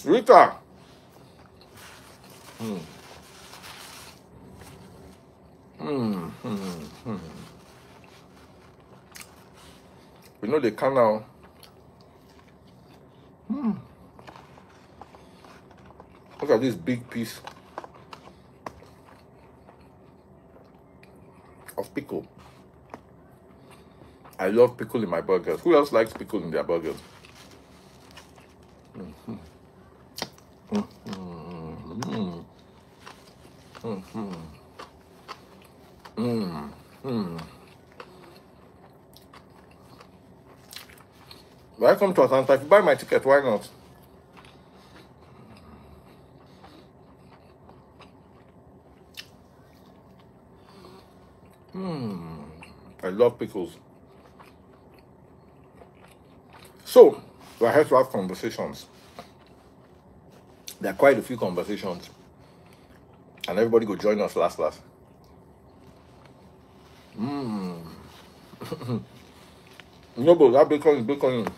Rita. We know they can now. Look at this big piece of pickle. I love pickle in my burgers. Who else likes pickle in their burgers? Welcome to Atlanta. If you buy my ticket, why not? I love pickles. So, we're here to have conversations. There are quite a few conversations. And everybody go join us last. No, but that bacon is bacon.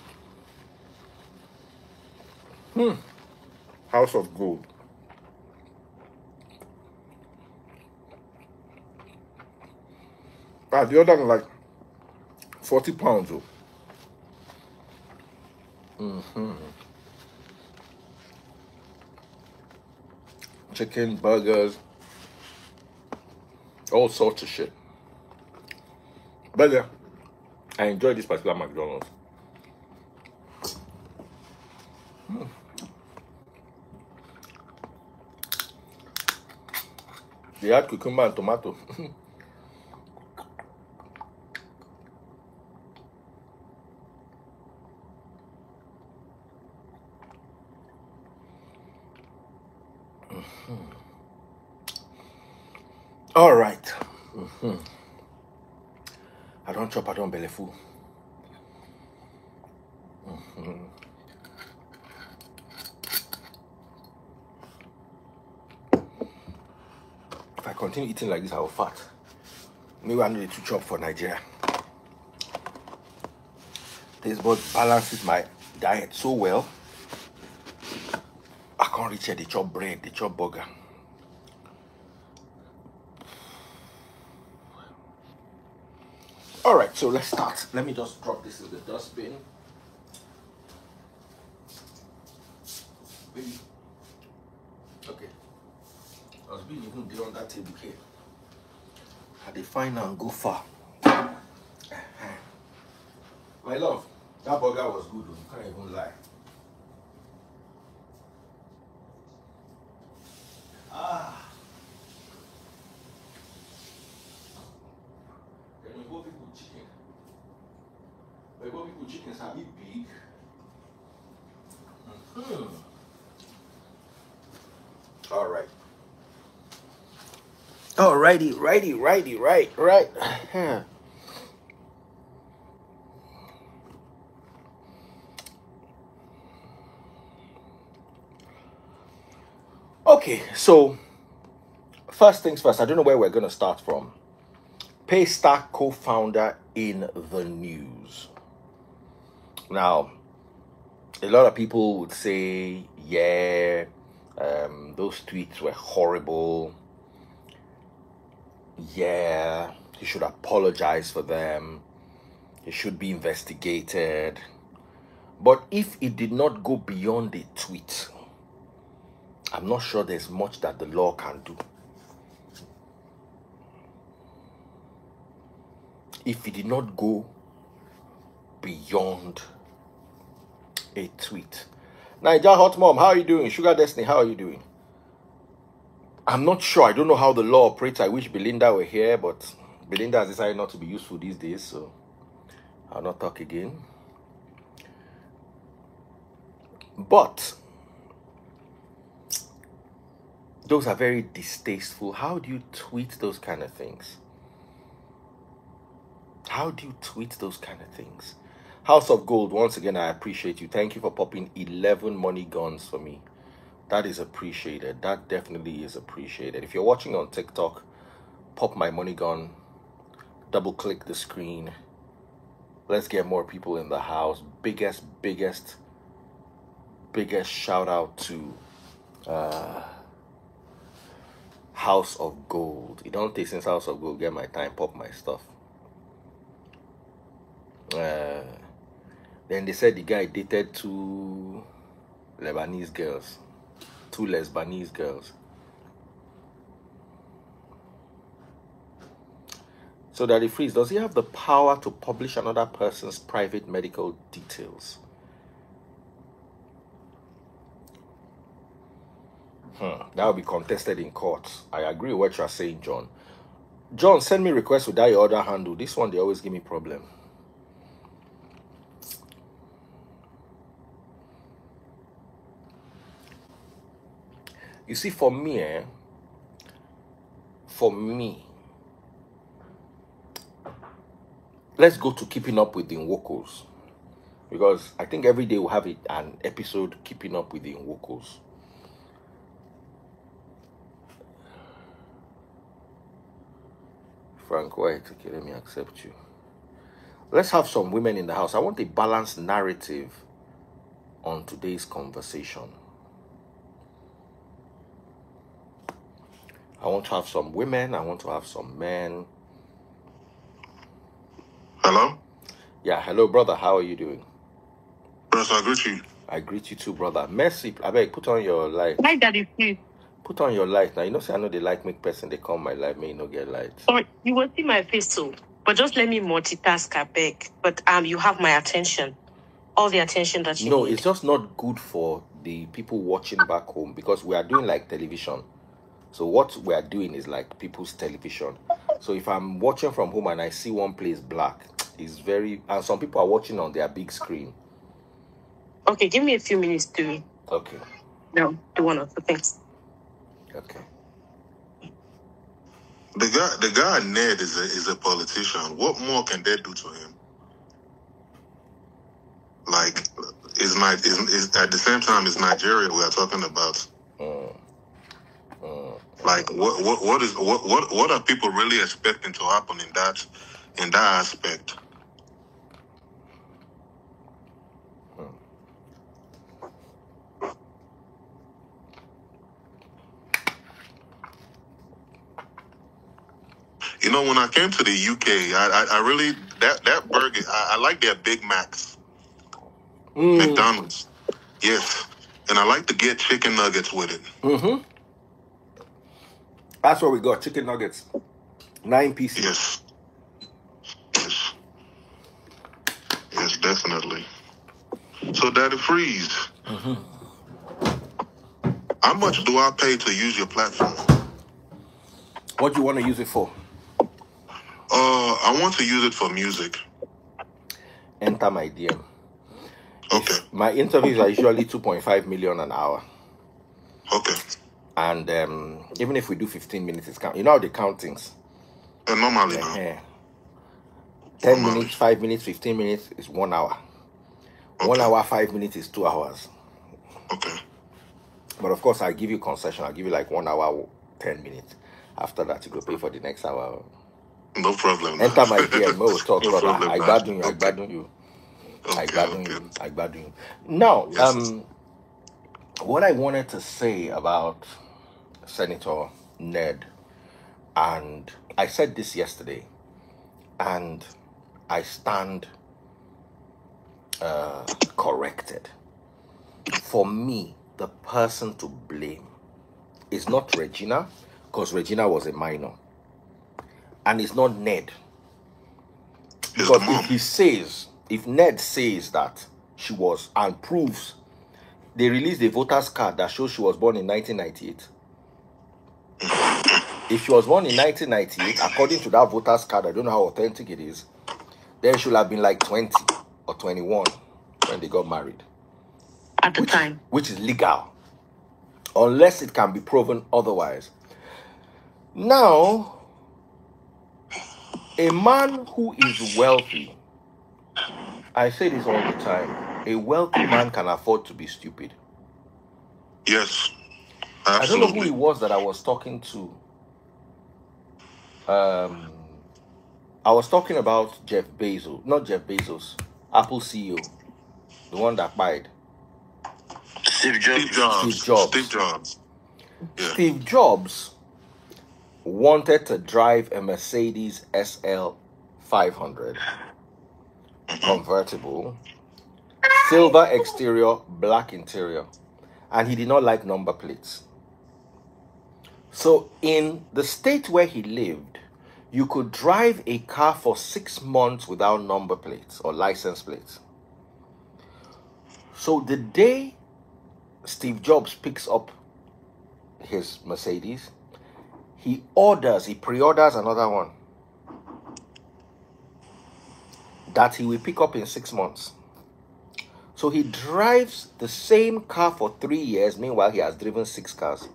House of Gold. The other one like 40 pounds. Chicken, burgers, all sorts of shit. But yeah, I enjoy this particular McDonald's. They had cucumber and tomato. All right. I don't chop, I don't belly full. If I continue eating like this, I will fat. Maybe I need to chop for Nigeria. This board balances my diet so well. I can't reach here. They chop bread, they chop burger. All right, so let's start. Let me just drop this in the dustbin. Baby. Okay. I was being even there on that table here. I define and go far. My love, that burger was good. You can't even lie. Chickens are big. All right. Alrighty, right. Okay, so first things first, I don't know where we're gonna start from. Paystack co-founder in the news. Now, a lot of people would say, yeah, those tweets were horrible. Yeah, he should apologize for them. He should be investigated. But if it did not go beyond a tweet, I'm not sure there's much that the law can do. If it did not go beyond a tweet. Naija Hot Mom, how are you doing? Sugar Destiny, how are you doing? I'm not sure. I don't know how the law operates. I wish Belinda were here, but Belinda has decided not to be useful these days, so I'll not talk again. But those are very distasteful. How do you tweet those kind of things? How do you tweet those kind of things? House of Gold, once again, I appreciate you. Thank you for popping 11 money guns for me. That is appreciated. That definitely is appreciated. If you're watching on TikTok, pop my money gun, double click the screen, Let's get more people in the house. Biggest shout out to House of Gold. It don't take since House of Gold get my time, pop my stuff. Then they said the guy dated two Lebanese girls. So that he frees, does he have the power to publish another person's private medical details? That will be contested in court. I agree with what you are saying, John. John, send me requests without your other handle. This one, they always give me problem. You see, for me, let's go to keeping up with the Nwokos, because I think every day we'll have an episode keeping up with the Nwokos. Frank White, okay, let me accept you. Let's have some women in the house. I want a balanced narrative on today's conversation. I want to have some women. I want to have some men. Hello? Yeah, hello, brother. How are you doing? Brother, I greet you. I greet you too, brother. Mercy, I beg, put on your light. Hi, Daddy, please. Put on your light. Now, you know, say I know they like make person, they come my life, may not get light. Or you will see my face too. But just let me multitask, I beg. But you have my attention. All the attention that you need. It's just not good for the people watching back home, because we are doing like television. So what we are doing is like people's television. So if I'm watching from home and I see one place black, it's very... And some people are watching on their big screen. Okay, give me a few minutes to... Okay. No, do one of the things. Okay. The guy Ned is a politician. What more can they do to him? Like, is at the same time, it's Nigeria we are talking about. Like, what are people really expecting to happen in that aspect? You know, when I came to the UK, I really that burger, I like their Big Macs. McDonald's. Yes. And I like to get chicken nuggets with it. That's what we got, chicken nuggets. 9 pieces. Yes. Yes, definitely. So, Daddy Freeze, how much do I pay to use your platform? What do you want to use it for? I want to use it for music. Enter my DM. Okay. My interviews are usually 2.5 million an hour. Okay. And even if we do 15 minutes, it's count. You know how they count things? Normally, 10 minutes, 5 minutes, 15 minutes is 1 hour. Okay. 1 hour, 5 minutes is 2 hours. Okay. But of course, I'll give you concession. I'll give you like 1 hour, 10 minutes. After that, you go pay for the next hour. No problem. Enter my DM. We'll talk, No brother. problem, I man. gbadun you. I Okay. gbadun you. Okay. I gbadun you. Now, Yes. what I wanted to say about Senator Ned, and I said this yesterday, and I stand corrected. For me, the person to blame is not Regina, because Regina was a minor, and it's not Ned. Because if Ned says that she was, and proves, they released a voter's card that shows she was born in 1998. If she was born in 1998, according to that voter's card, I don't know how authentic it is, then she would have been like 20 or 21 when they got married. At the time. Which is legal. Unless it can be proven otherwise. Now, a man who is wealthy, I say this all the time, a wealthy man can afford to be stupid. Yes. Absolutely. I don't know who it was that I was talking to. I was talking about Jeff Bezos, not Jeff Bezos, Apple CEO, the one that died. Steve Jobs. Steve Jobs. Steve Jobs. Yeah. Steve Jobs wanted to drive a Mercedes SL 500 convertible, silver exterior, black interior, and he did not like number plates. So in the state where he lived, you could drive a car for 6 months without number plates or license plates. So the day Steve Jobs picks up his Mercedes, he pre-orders another one that he will pick up in 6 months. So he drives the same car for 3 years. Meanwhile, he has driven 6 cars.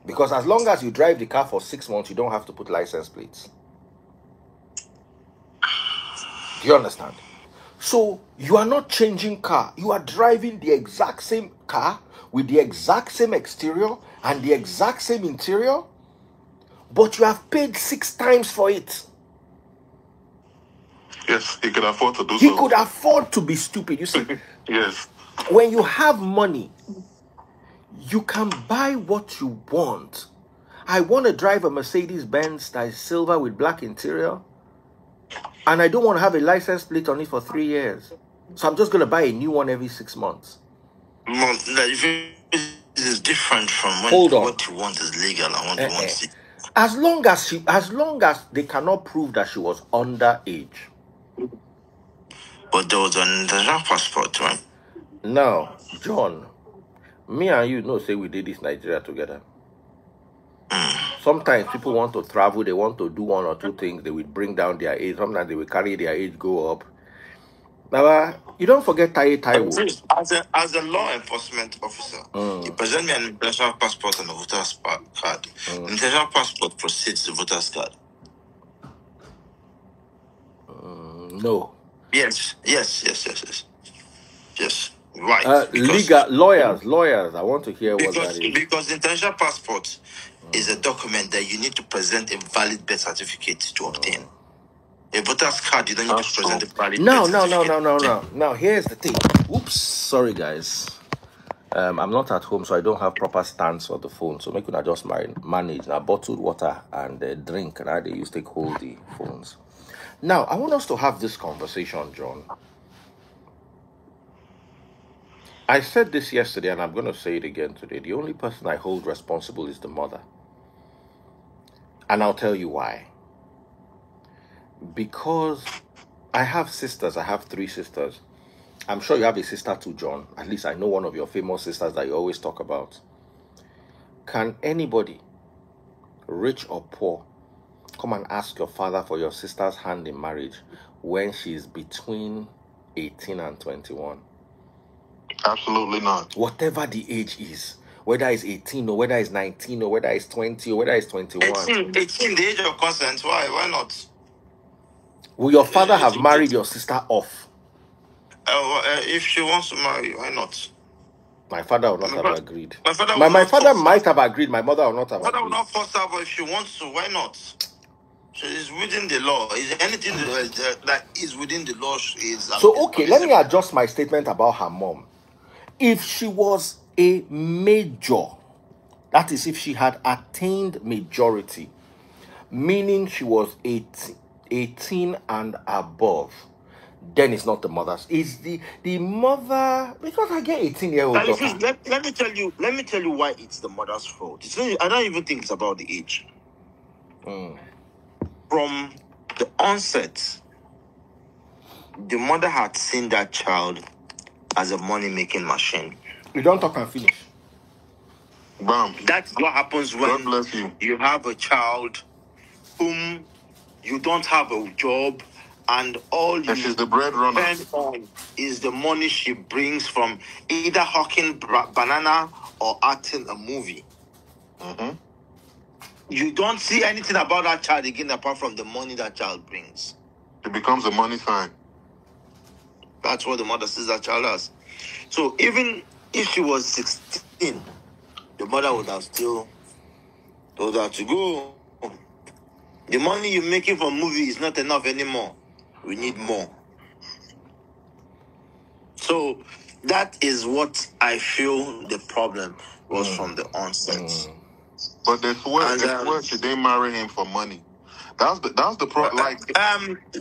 Because as long as you drive the car for 6 months, you don't have to put license plates. Do you understand? So you are not changing car. You are driving the exact same car with the exact same exterior and the exact same interior, but you have paid 6 times for it. Yes, he could afford to do so. He could afford to be stupid. You see, yes. When you have money, you can buy what you want. I want to drive a Mercedes-Benz that is silver with black interior, and I don't want to have a license plate on it for 3 years. So I'm just going to buy a new one every 6 months. This is different from when what you want is legal and what you want is... As long as they cannot prove that she was underage. But there was an international passport, right? No, John. Me and you know, say we did this Nigeria together. Sometimes people want to travel, they want to do 1 or 2 things, they will bring down their age. Sometimes they will carry their age, go up. Now, you don't forget Taiwo. As a law enforcement officer, you present me an international passport and a voter's card. The international passport precedes the voter's card. No. Yes. Right. Lawyers, I want to hear what that is. Because the international passport is a document that you need to present a valid birth certificate to obtain. A voter's card, you don't need to present a valid birth certificate. No. Here's the thing. Oops, sorry guys. I'm not at home, so I don't have proper stands for the phone. So make I just manage now bottled water and drink, and I they used to hold the phones. Now, I want us to have this conversation, John. I said this yesterday, and I'm going to say it again today. The only person I hold responsible is the mother. And I'll tell you why. Because I have sisters. I have 3 sisters. I'm sure you have a sister too, John. At least I know one of your famous sisters that you always talk about. Can anybody, rich or poor, come and ask your father for your sister's hand in marriage when she's between 18 and 21? Absolutely not. Whatever the age is, whether it's 18 or whether it's 19 or whether it's 20 or whether it's 21. 18, the age of consent. Why not? Will your father have married your sister off? If she wants to marry, why not? My father would not have agreed. My father might have agreed. My mother would not have agreed. My father would not force her, but if she wants to, why not? So it's within the law. Is anything that is within the law is... So, okay, let me adjust my statement about her mom. If she was a major, that is if she had attained majority, meaning she was 18 and above, then it's not the mother's. It's the mother, because I get 18-year-old. Let me tell you why it's the mother's fault. I don't even think it's about the age. From the onset, the mother had seen that child as a money-making machine. You don't talk and finish. Bam. That's what happens when you have a child whom you don't have a job, and all you she's the breadwinner. spend on is the money she brings from either hawking banana or acting a movie. You don't see anything about that child again apart from the money that child brings. It becomes a money sign. That's what the mother sees that child as. So even if she was 16, the mother would have still told her to go The money you're making from movie is not enough anymore. We need more. So that is what I feel the problem was from the onset. But they swear they marry him for money. That's the problem.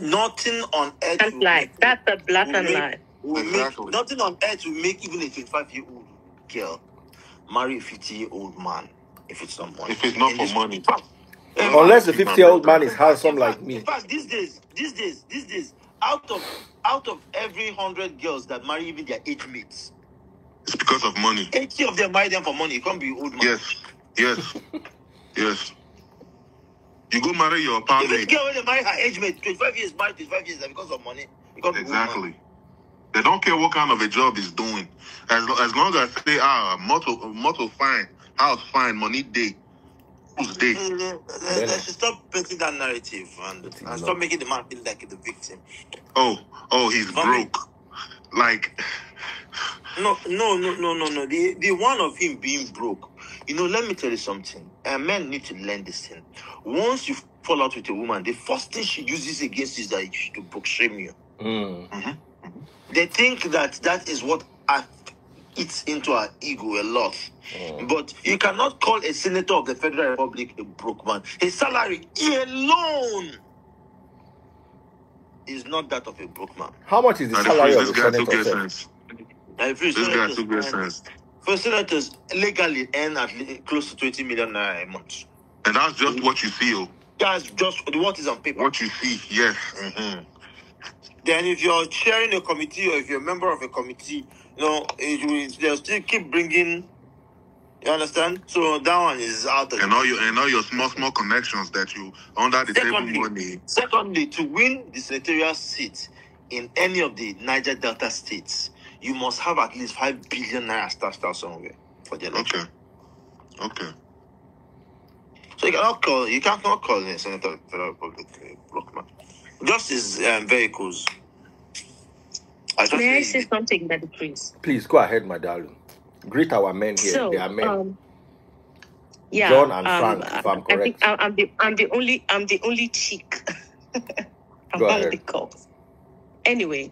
Nothing on earth. That's lie. That's a blatant lie. Exactly. Nothing on earth will make even a 25-year-old girl marry a 50-year-old man if it's not money. If it's not for money. Unless the 50-year-old man is handsome like me. In fact, these days, out of every 100 girls that marry even their age mates, it's because of money. 80 of them marry them for money. You can't be old man. Yes. You go marry your partner. If girl when they marry her age mate, 25 years married, 25 years because of money. Exactly. They don't care what kind of a job he's doing. As long as they are motto fine, house fine, money day. Who's day? They should stop painting that narrative and stop making the man feel like the victim. Oh, he's broke. Like No. The one of him being broke. Let me tell you something. Men need to learn this thing. Once you fall out with a woman, the first thing she uses against you is that she to broke shame you. They think that is what eats into our ego a lot. But you cannot call a senator of the Federal Republic a broke man. His salary alone is not that of a broke man. How much is the salary of the senator? This guy took good sense. For senators, legally earn at least close to 20 million naira a month. And that's just what you feel. That's just what is on paper. What you see, yes. Then if you're chairing a committee or if you're a member of a committee, they'll still keep bringing. You understand? So that one is out of. And all your small connections that you under the table money. Secondly, to win the senatorial seat in any of the Niger Delta states, you must have at least 5 billion naira stashed out somewhere for the election. Okay. So you can't call a senator of the Federal Republic a broke man. Just his vehicles. May I say something, Daddy, please? Please go ahead, my darling. Greet our men here. So, they are men. Yeah, John and Frank, if I'm correct. I think I'm the only chick among the cops. Anyway,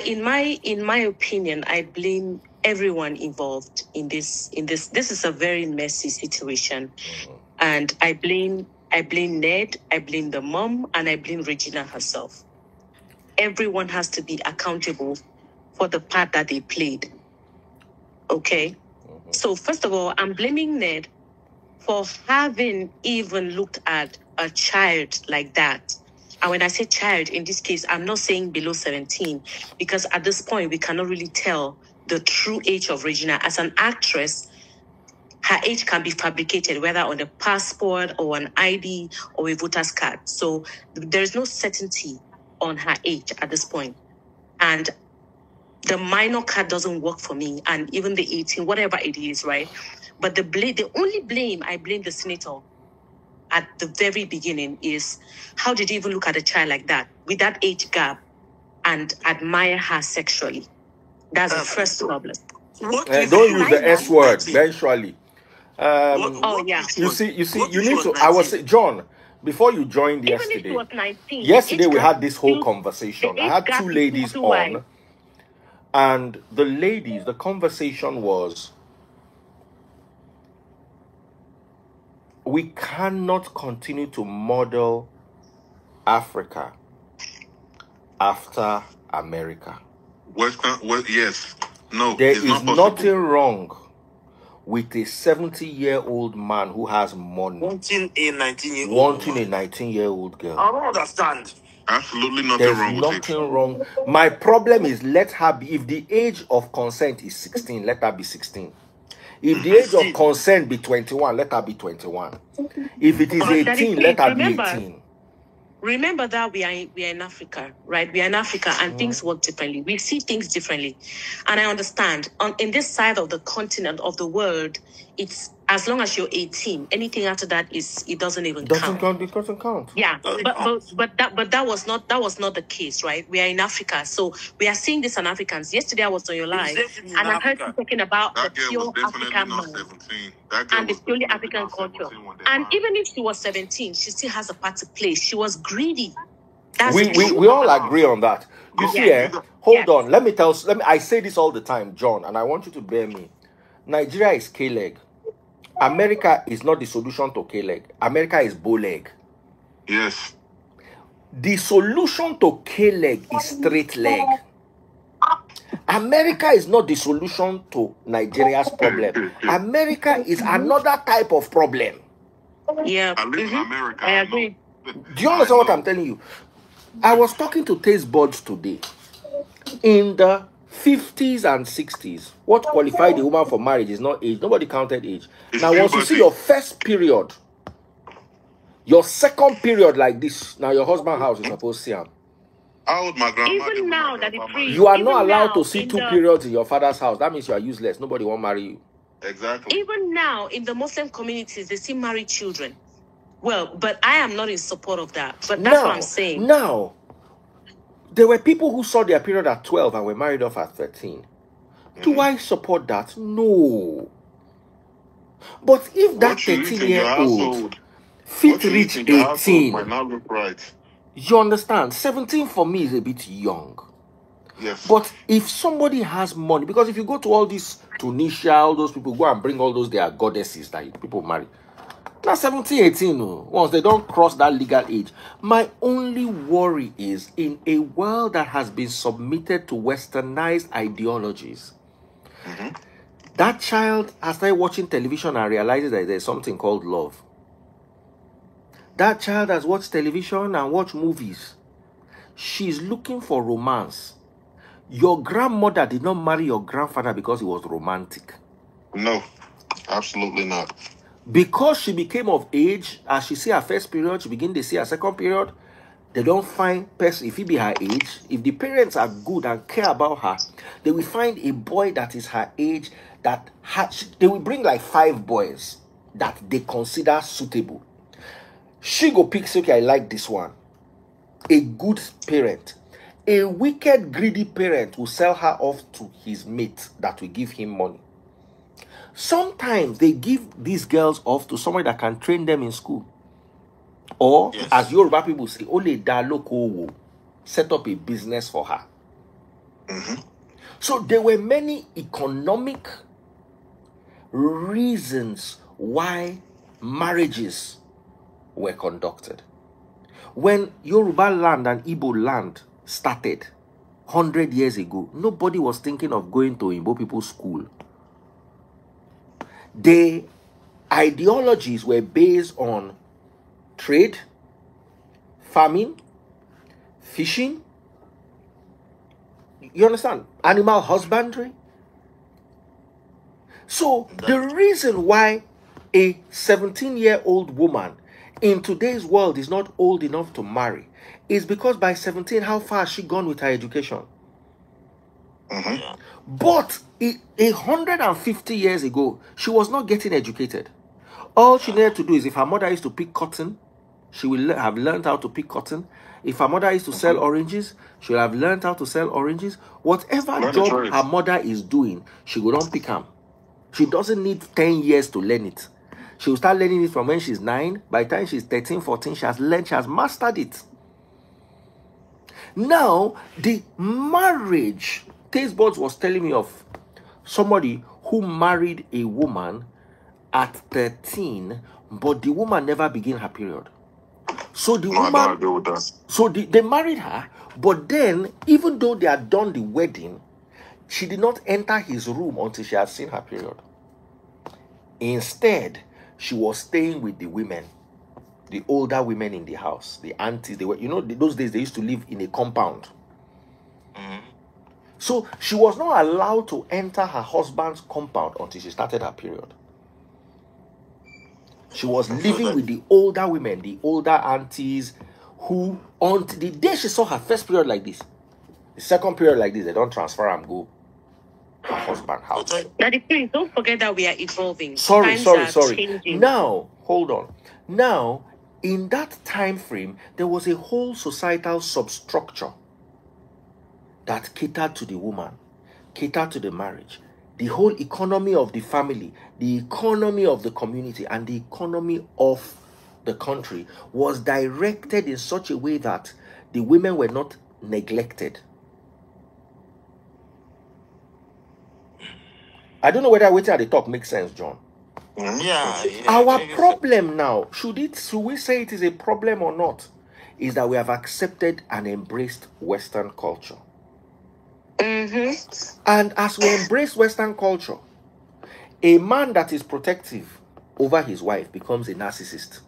in my opinion, I blame everyone involved in this. This is a very messy situation, and I blame Ned, I blame the mom, and I blame Regina herself. Everyone has to be accountable for the part that they played. Okay? So first of all, I'm blaming Ned for having even looked at a child like that. And when I say child, in this case, I'm not saying below 17, because at this point, we cannot really tell the true age of Regina. As an actress, her age can be fabricated, whether on a passport or an ID or a voter's card. So there is no certainty on her age at this point. And the minor card doesn't work for me, and even the 18, whatever it is, right? But the only blame I blame the senator at the very beginning is, how did you even look at a child like that with that age gap and admire her sexually? That's the first problem. Don't use the S word eventually. You see, you need to. I was John. Before you joined yesterday, we had this whole conversation. I had two ladies on, and the conversation was, we cannot continue to model Africa after America. Yes. No, there is nothing wrong with a 70-year-old man who has money wanting a 19-year-old girl. I don't understand. Absolutely nothing wrong with it. There's nothing wrong. My problem is, let her be. If the age of consent is 16, let her be 16. If the age of consent be 21, let her be 21. If it is 18, let her be 18. Remember that we are in Africa, right? We are in Africa, and things work differently. We see things differently. And I understand. In this side of the continent, of the world, it's as long as you're 18, anything after that it doesn't even count. It doesn't count. Yeah, but that was not the case, right? We are in Africa, so we are seeing this on Africans. Yesterday I was on your live, and I heard you talking about That the girl was pure definitely African not man 17. That girl and the was purely definitely African not culture. 17 when they And married. even if she was 17, she still has a part to play. She was greedy. That's We the truth. we all agree on that. You see, hold Yes. on. Let me I say this all the time, John, and I want you to bear me. Nigeria is K-leg. America is not the solution to K-leg. America is bow-leg. Yes. The solution to K-leg is straight leg. America is not the solution to Nigeria's problem. America is another type of problem. Yeah. I live in America. I agree. Do you understand what I'm telling you? I was talking to taste buds today. In the 50s and 60s, what qualified a woman for marriage is not age. Nobody counted age. Now, once you see your first period, your second period like this, now your husband's house is supposed to see him. How old my grandma? Even now that it's free, you are not allowed to see two periods in your father's house. That means you are useless. Nobody won't marry you. Exactly. Even now in the Muslim communities, they still marry children. Well, but I am not in support of that. But that's what I'm saying. Now, there were people who saw their period at 12 and were married off at 13. Do I support that? No. But if that 13-year-old fit reach 18, might not look right. You understand? 17 for me is a bit young. Yes. But if somebody has money, because if you go to all these Tunisia, all those people go and bring all those their goddesses that people marry. Now 17, 18, once they don't cross that legal age. My only worry is in a world that has been submitted to westernized ideologies. That child has started watching television and realizes that there's something called love. That child has watched television and watched movies. She's looking for romance. Your grandmother did not marry your grandfather because he was romantic. No, absolutely not. Because she became of age, as she see her first period, she begin to see her second period. They don't find person, if he be her age, if the parents are good and care about her, they will find a boy that is her age, that they will bring like 5 boys that they consider suitable. She go pick, say, okay, I like this one. A good parent. A wicked, greedy parent will sell her off to his mate that will give him money. Sometimes they give these girls off to somebody that can train them in school. Or, as Yoruba people say, Ole da loko, set up a business for her. So there were many economic reasons why marriages were conducted. When Yoruba land and Igbo land started 100 years ago, nobody was thinking of going to Igbo people's school. The ideologies were based on trade, farming, fishing, you understand? Animal husbandry. So the reason why a 17-year-old woman in today's world is not old enough to marry is because by 17, how far has she gone with her education? But 150 years ago, she was not getting educated. All she needed to do is, if her mother used to pick cotton, she will have learned how to pick cotton. If her mother used to sell oranges, she will have learned how to sell oranges. Whatever job her mother is doing, she will not pick them. She doesn't need 10 years to learn it. She will start learning it from when she's 9. By the time she's 13, 14, she has learned, she has mastered it. Now, the marriage, Taste Buds was telling me of somebody who married a woman at 13, but the woman never began her period. So the woman, so they married her, but then, even though they had done the wedding, she did not enter his room until she had seen her period. Instead, she was staying with the women, the older women in the house, the aunties. They were, you know, those days they used to live in a compound. So she was not allowed to enter her husband's compound until she started her period. She was living with the older women, the older aunties, who, until the day she saw her first period like this, the second period like this, they don't transfer and go. her husband's house. Daddy, please don't forget that we are evolving. Sorry. Changing. Now, hold on. Now, in that time frame, there was a whole societal substructure that catered to the woman, catered to the marriage, the whole economy of the family, the economy of the community, and the economy of the country was directed in such a way that the women were not neglected. I don't know whether what the talk makes sense, John. Yeah. Our problem now, should we say it is a problem or not, is that we have accepted and embraced Western culture. And as we embrace Western culture, a man that is protective over his wife becomes a narcissist.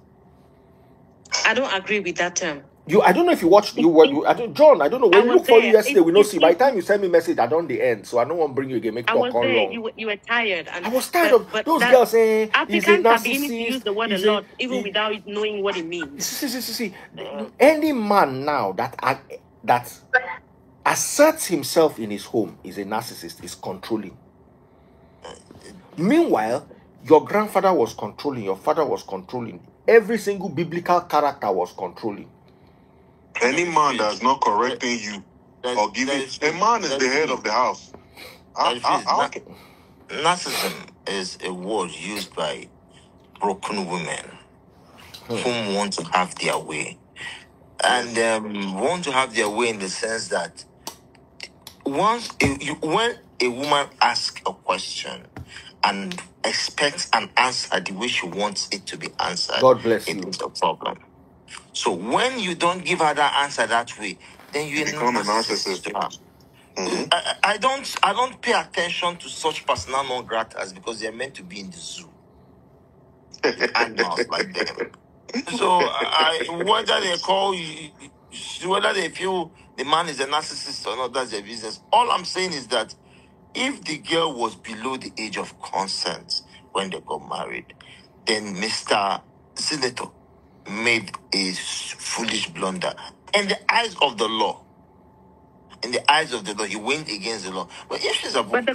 I don't agree with that term. I don't know if you watched John. I don't know when you look for you yesterday. We don't see. By the time you send me message, I don't the end, so I don't want to bring you again. Make talk on long. You were tired. I was tired of those girls saying Africans are beginning to use the word a lot, even without knowing what it means. See. Any man now that asserts himself in his home is a narcissist. Is controlling. Meanwhile, your grandfather was controlling. Your father was controlling. Every single biblical character was controlling. Any man that's not correcting you or giving... A man is the head of the house. Narcissism is a word used by broken women who want to have their way. And want to have their way in the sense that when a woman asks a question and expects an answer the way she wants it to be answered, God bless you. It's a problem. So when you don't give her that answer that way, then you become a narcissist. I don't pay attention to such persona non gratas because they're meant to be in the zoo. Animals like them. So whether they call you, whether they feel the man is a narcissist or not, that's their business. All I'm saying is that if the girl was below the age of consent when they got married, then Mr. Senator made a foolish blunder. In the eyes of the law, he went against the law. But if she's above, but the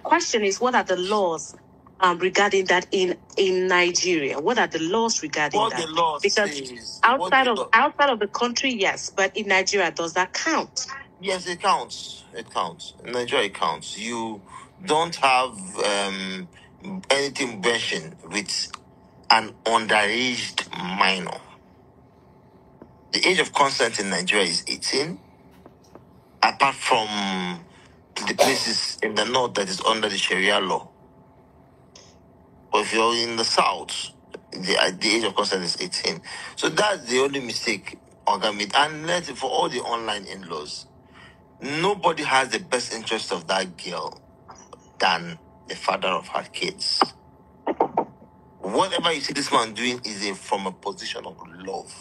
question is, what are the laws regarding that in Nigeria? What are the laws regarding what that? The law because says, outside of the country, yes, but in Nigeria, does that count? Yes, it counts. It counts. In Nigeria, it counts. You don't have anything mentioned with an underaged minor. The age of consent in Nigeria is 18, apart from the places in the north that is under the Sharia law. But if you're in the south, the age of consent is 18. So that's the only mistake Oga made. And for all the online in-laws, nobody has the best interest of that girl than the father of her kids. Whatever you see this man doing is from a position of love.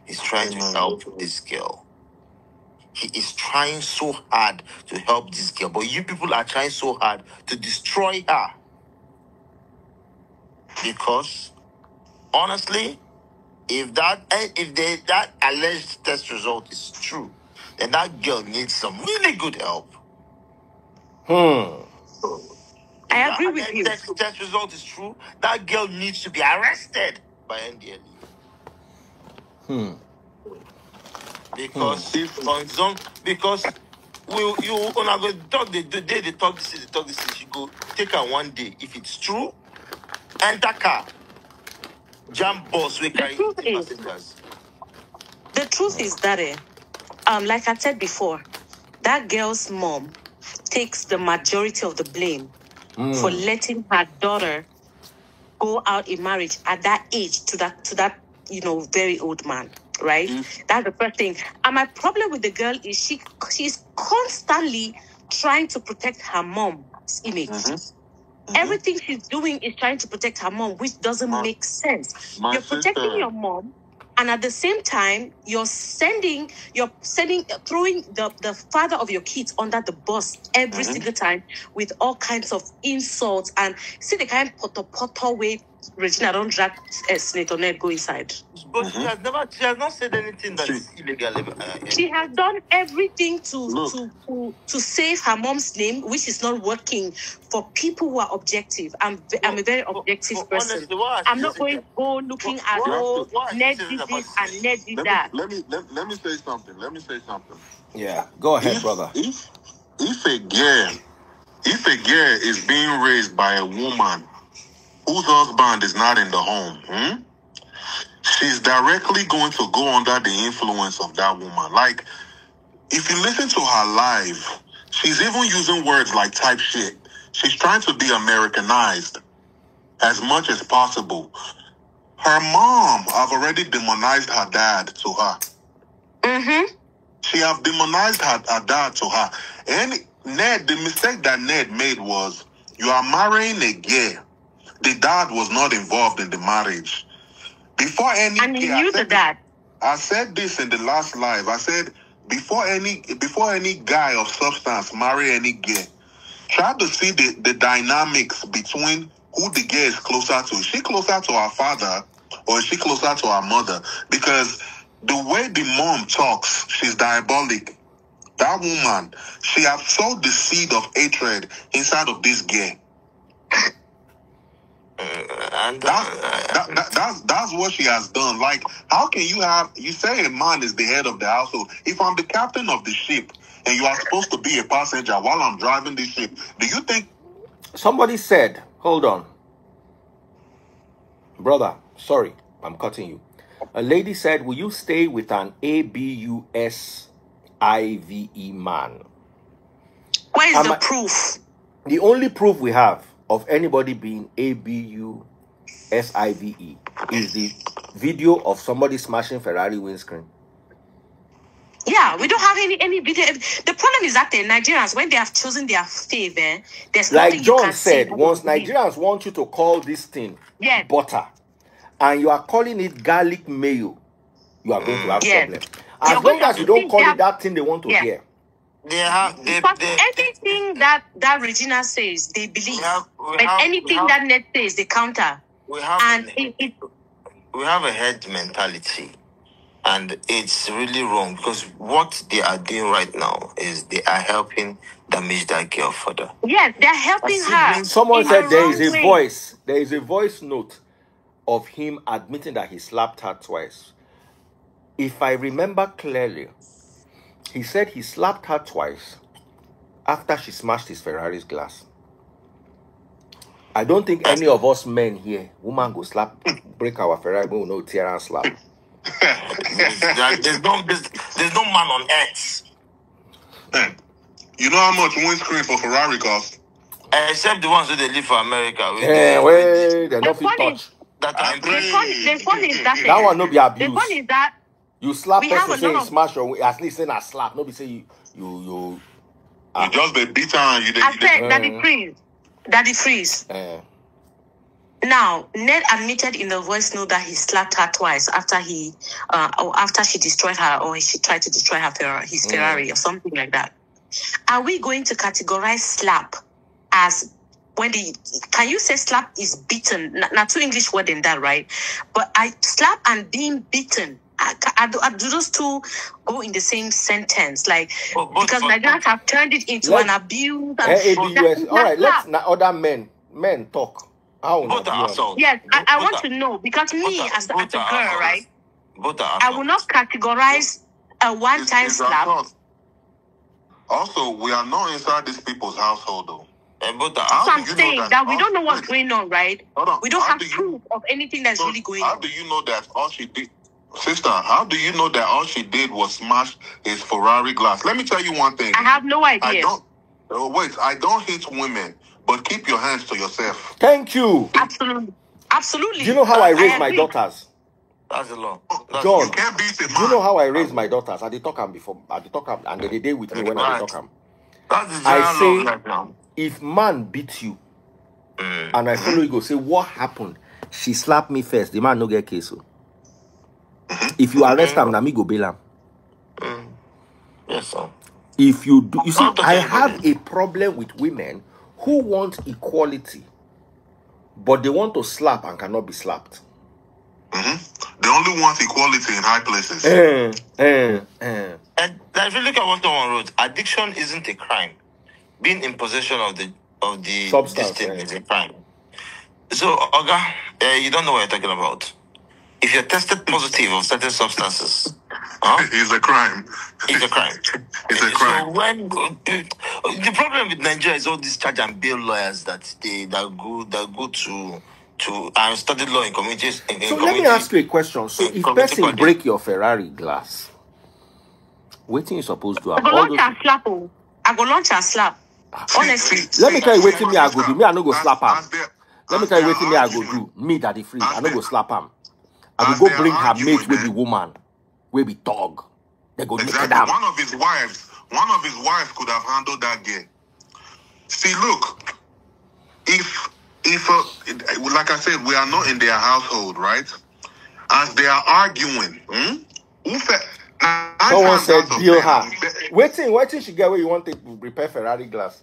He's trying to help this girl. He is trying so hard to help this girl, but you people are trying so hard to destroy her. Because, honestly, if that alleged test result is true, then that girl needs some really good help. I agree with you. If the test result is true, that girl needs to be arrested by NDLE. Because you gonna go talk the day they talk this, you go take her one day. If it's true, enter car, jump bus, we carry passengers. The truth is that like I said before, that girl's mom takes the majority of the blame for letting her daughter go out in marriage at that age to that very old man, right? That's the first thing. And my problem with the girl is she's constantly trying to protect her mom's image. Everything she's doing is trying to protect her mom, which doesn't make sense. You're protecting your mom, and at the same time, you're throwing the father of your kids under the bus every single time with all kinds of insults and see the kind of poto way Regina don't drag Senator Ned go inside. But she has not said anything that is illegal. She has done everything to save her mom's name, which is not working for people who are objective. I'm a very objective person. Honestly, I'm not going to go looking at Ned did this and Ned did that. Let me say something. Yeah, go ahead, brother. If a girl is being raised by a woman whose husband is not in the home, she's directly going to go under the influence of that woman. Like, if you listen to her live, she's even using words like type shit. She's trying to be Americanized as much as possible. Her mom have already demonized her dad to her. She have demonized her dad to her. And Ned, the mistake that Ned made was, you are marrying a girl. The dad was not involved in the marriage. Before any, and he knew the dad. I said this in the last live. I said before any guy of substance marry any girl, try to see the dynamics between who the girl is closer to. Is she closer to her father or is she closer to her mother? Because the way the mom talks, she's diabolic. That woman, she has sowed the seed of hatred inside of this girl. And that's what she has done. Like, how can you say a man is the head of the household? If I'm the captain of the ship and you are supposed to be a passenger while I'm driving the ship, do you think... Somebody said, hold on. Brother, sorry, I'm cutting you. A lady said, will you stay with an ABUSIVE man? Where is the proof? The only proof we have of anybody being ABUSIVE is the video of somebody smashing Ferrari windscreen. Yeah, we don't have any video. The problem is that the Nigerians, when they have chosen their faith, there's like nothing John you can said, say once Nigerians want you to call this thing butter, and you are calling it garlic mayo, you are going to have problem. As long as you don't call it that thing they want to hear. Anything that Regina says, they believe. Anything that Ned says, they counter. We have a head mentality. And it's really wrong because what they are doing right now is they are helping damage that girl further. Yes, they're helping her. Someone said there is a voice note of him admitting that he slapped her twice. If I remember clearly, he said he slapped her twice after she smashed his Ferrari's glass. I don't think any of us men here, woman go break our Ferrari, we will no tear and slap. There's no man on earth. You know how much windscreen for Ferrari cost? Except the ones who they live for America. They're not fit touch. The fun is that that one no be abuse. The fun is that you slap person say you smash your at least say a slap. No be say you just be beaten and you I said Daddy freeze. Now, Ned admitted in the voice note that he slapped her twice after she destroyed her, or she tried to destroy his Ferrari or something like that. Are we going to categorize slap as can you say slap is beaten? Not two English word in that, right? But slap and being beaten, do those two go in the same sentence? Like, because Nigerians have turned it into an abuse. All right, let's other men talk. Yes, I want to know, because me as a girl, right? I will not categorize a one-time slap. Also, we are not inside these people's household, though. So I'm saying that we don't know what's going on, right? We don't have proof of anything that's really going on. How do you know that all she did, sister? How do you know that all she did was smash his Ferrari glass? Let me tell you one thing. I have no idea. I don't hate women. But keep your hands to yourself. Thank you. Absolutely. Do you know how I raise my daughters? That's a law. John, do you know how I raise my daughters? I did talk them before. I did talk them, and they did with me when I did talk them. I say, if man beats you, and I follow you, go say, what happened? She slapped me first. The man no get case. If you arrest him, na me go bail him. Yes, sir. If you do, you see, I have a problem with women who want equality but they want to slap and cannot be slapped. They only want equality in high places. And if you look at what someone wrote, addiction isn't a crime. Being in possession of the Substance, this thing is a crime. So, Oga, you don't know what you're talking about. If you're tested positive of certain substances, it's a crime. It's a crime. It's a crime. So when the problem with Nigeria is all these charge and bail lawyers that go to and study law in communities. So let me ask you a question. So if person break your Ferrari glass, what thing you supposed to do? I go launch and slap. I go launch and slap. Honestly. Let me tell you what me I go do. Me I no go slap him. Let me tell you what me I go do. Me daddy free. I no go slap him. I will go bring her mate with the woman, will be dog. They go exactly. Down. One of his wives could have handled that girl. See, look, if like I said, we are not in their household, right? As they are arguing, someone said deal her. Waiting, she get where you want to repair Ferrari glass.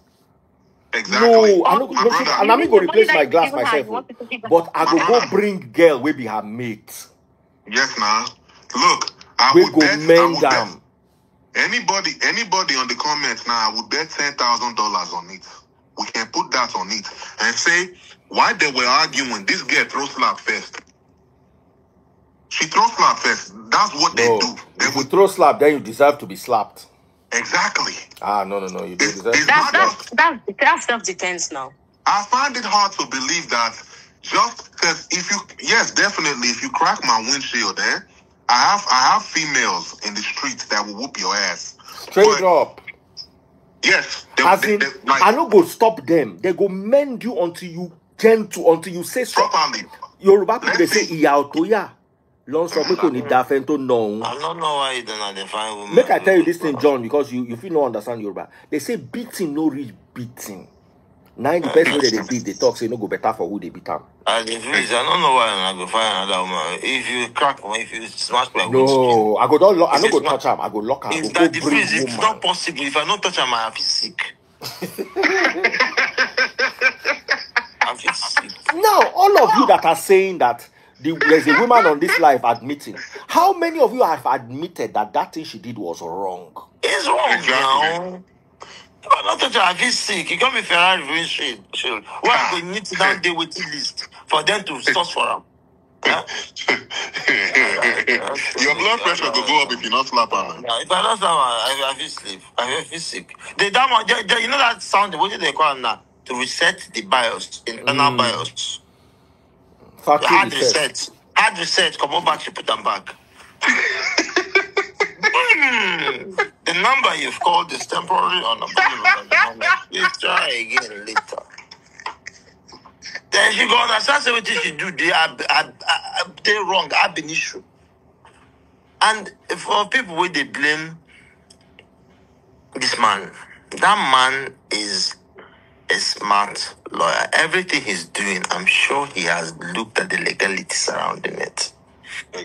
Exactly. No, I'm not going to replace my glass myself. But I go bring girl will be her mate. Yes, now. Look, we go mend them. Anybody on the comments now, I would bet $10,000 on it. We can put that on it and say, while they were arguing, this girl throw slap first. She throw slap first. That's what they do. If you throw slap, then you deserve to be slapped. Exactly. No. You do deserve. That's self-defense now. I find it hard to believe that just because definitely if you crack my windshield, I have females in the streets that will whoop your ass. Straight up. Yes. I no go stop them. They go mend you until you gentle, until you say so. Properly. Yoruba people they say iya. Long so people need to know. I don't know why you don't identify women. Make I tell you this thing, John, because you feel no understand Yoruba. They say beating no reach beating. 90% they beat, they talk say no go better for who they beat them. I don't know why I go find another woman. If you crack me, if you smash my no, I no go touch him. I go lock her. If that difference, it's not possible. If I don't touch him, I feel sick. I feel sick. Now, all of you that are saying that there's a woman on this live admitting, how many of you have admitted that thing she did was wrong? It's wrong now. I'm not touching. I feel sick. You got me Ferrari windshield. Well, I go need to down there waiting list for them to source for them. Yeah? Your blood pressure will go up if you not slap her. Yeah, if I don't slap her, I feel sleep. I feel sick. You know that sound? What do they call it now? To reset the BIOS, internal BIOS. Hard reset. Come on back. You put them back. The number you've called is temporarily unavailable. Please try again later. Then she go understand what she do. They wrong. Have an issue. And for people where they blame this man, that man is a smart lawyer. Everything he's doing, I'm sure he has looked at the legality surrounding it.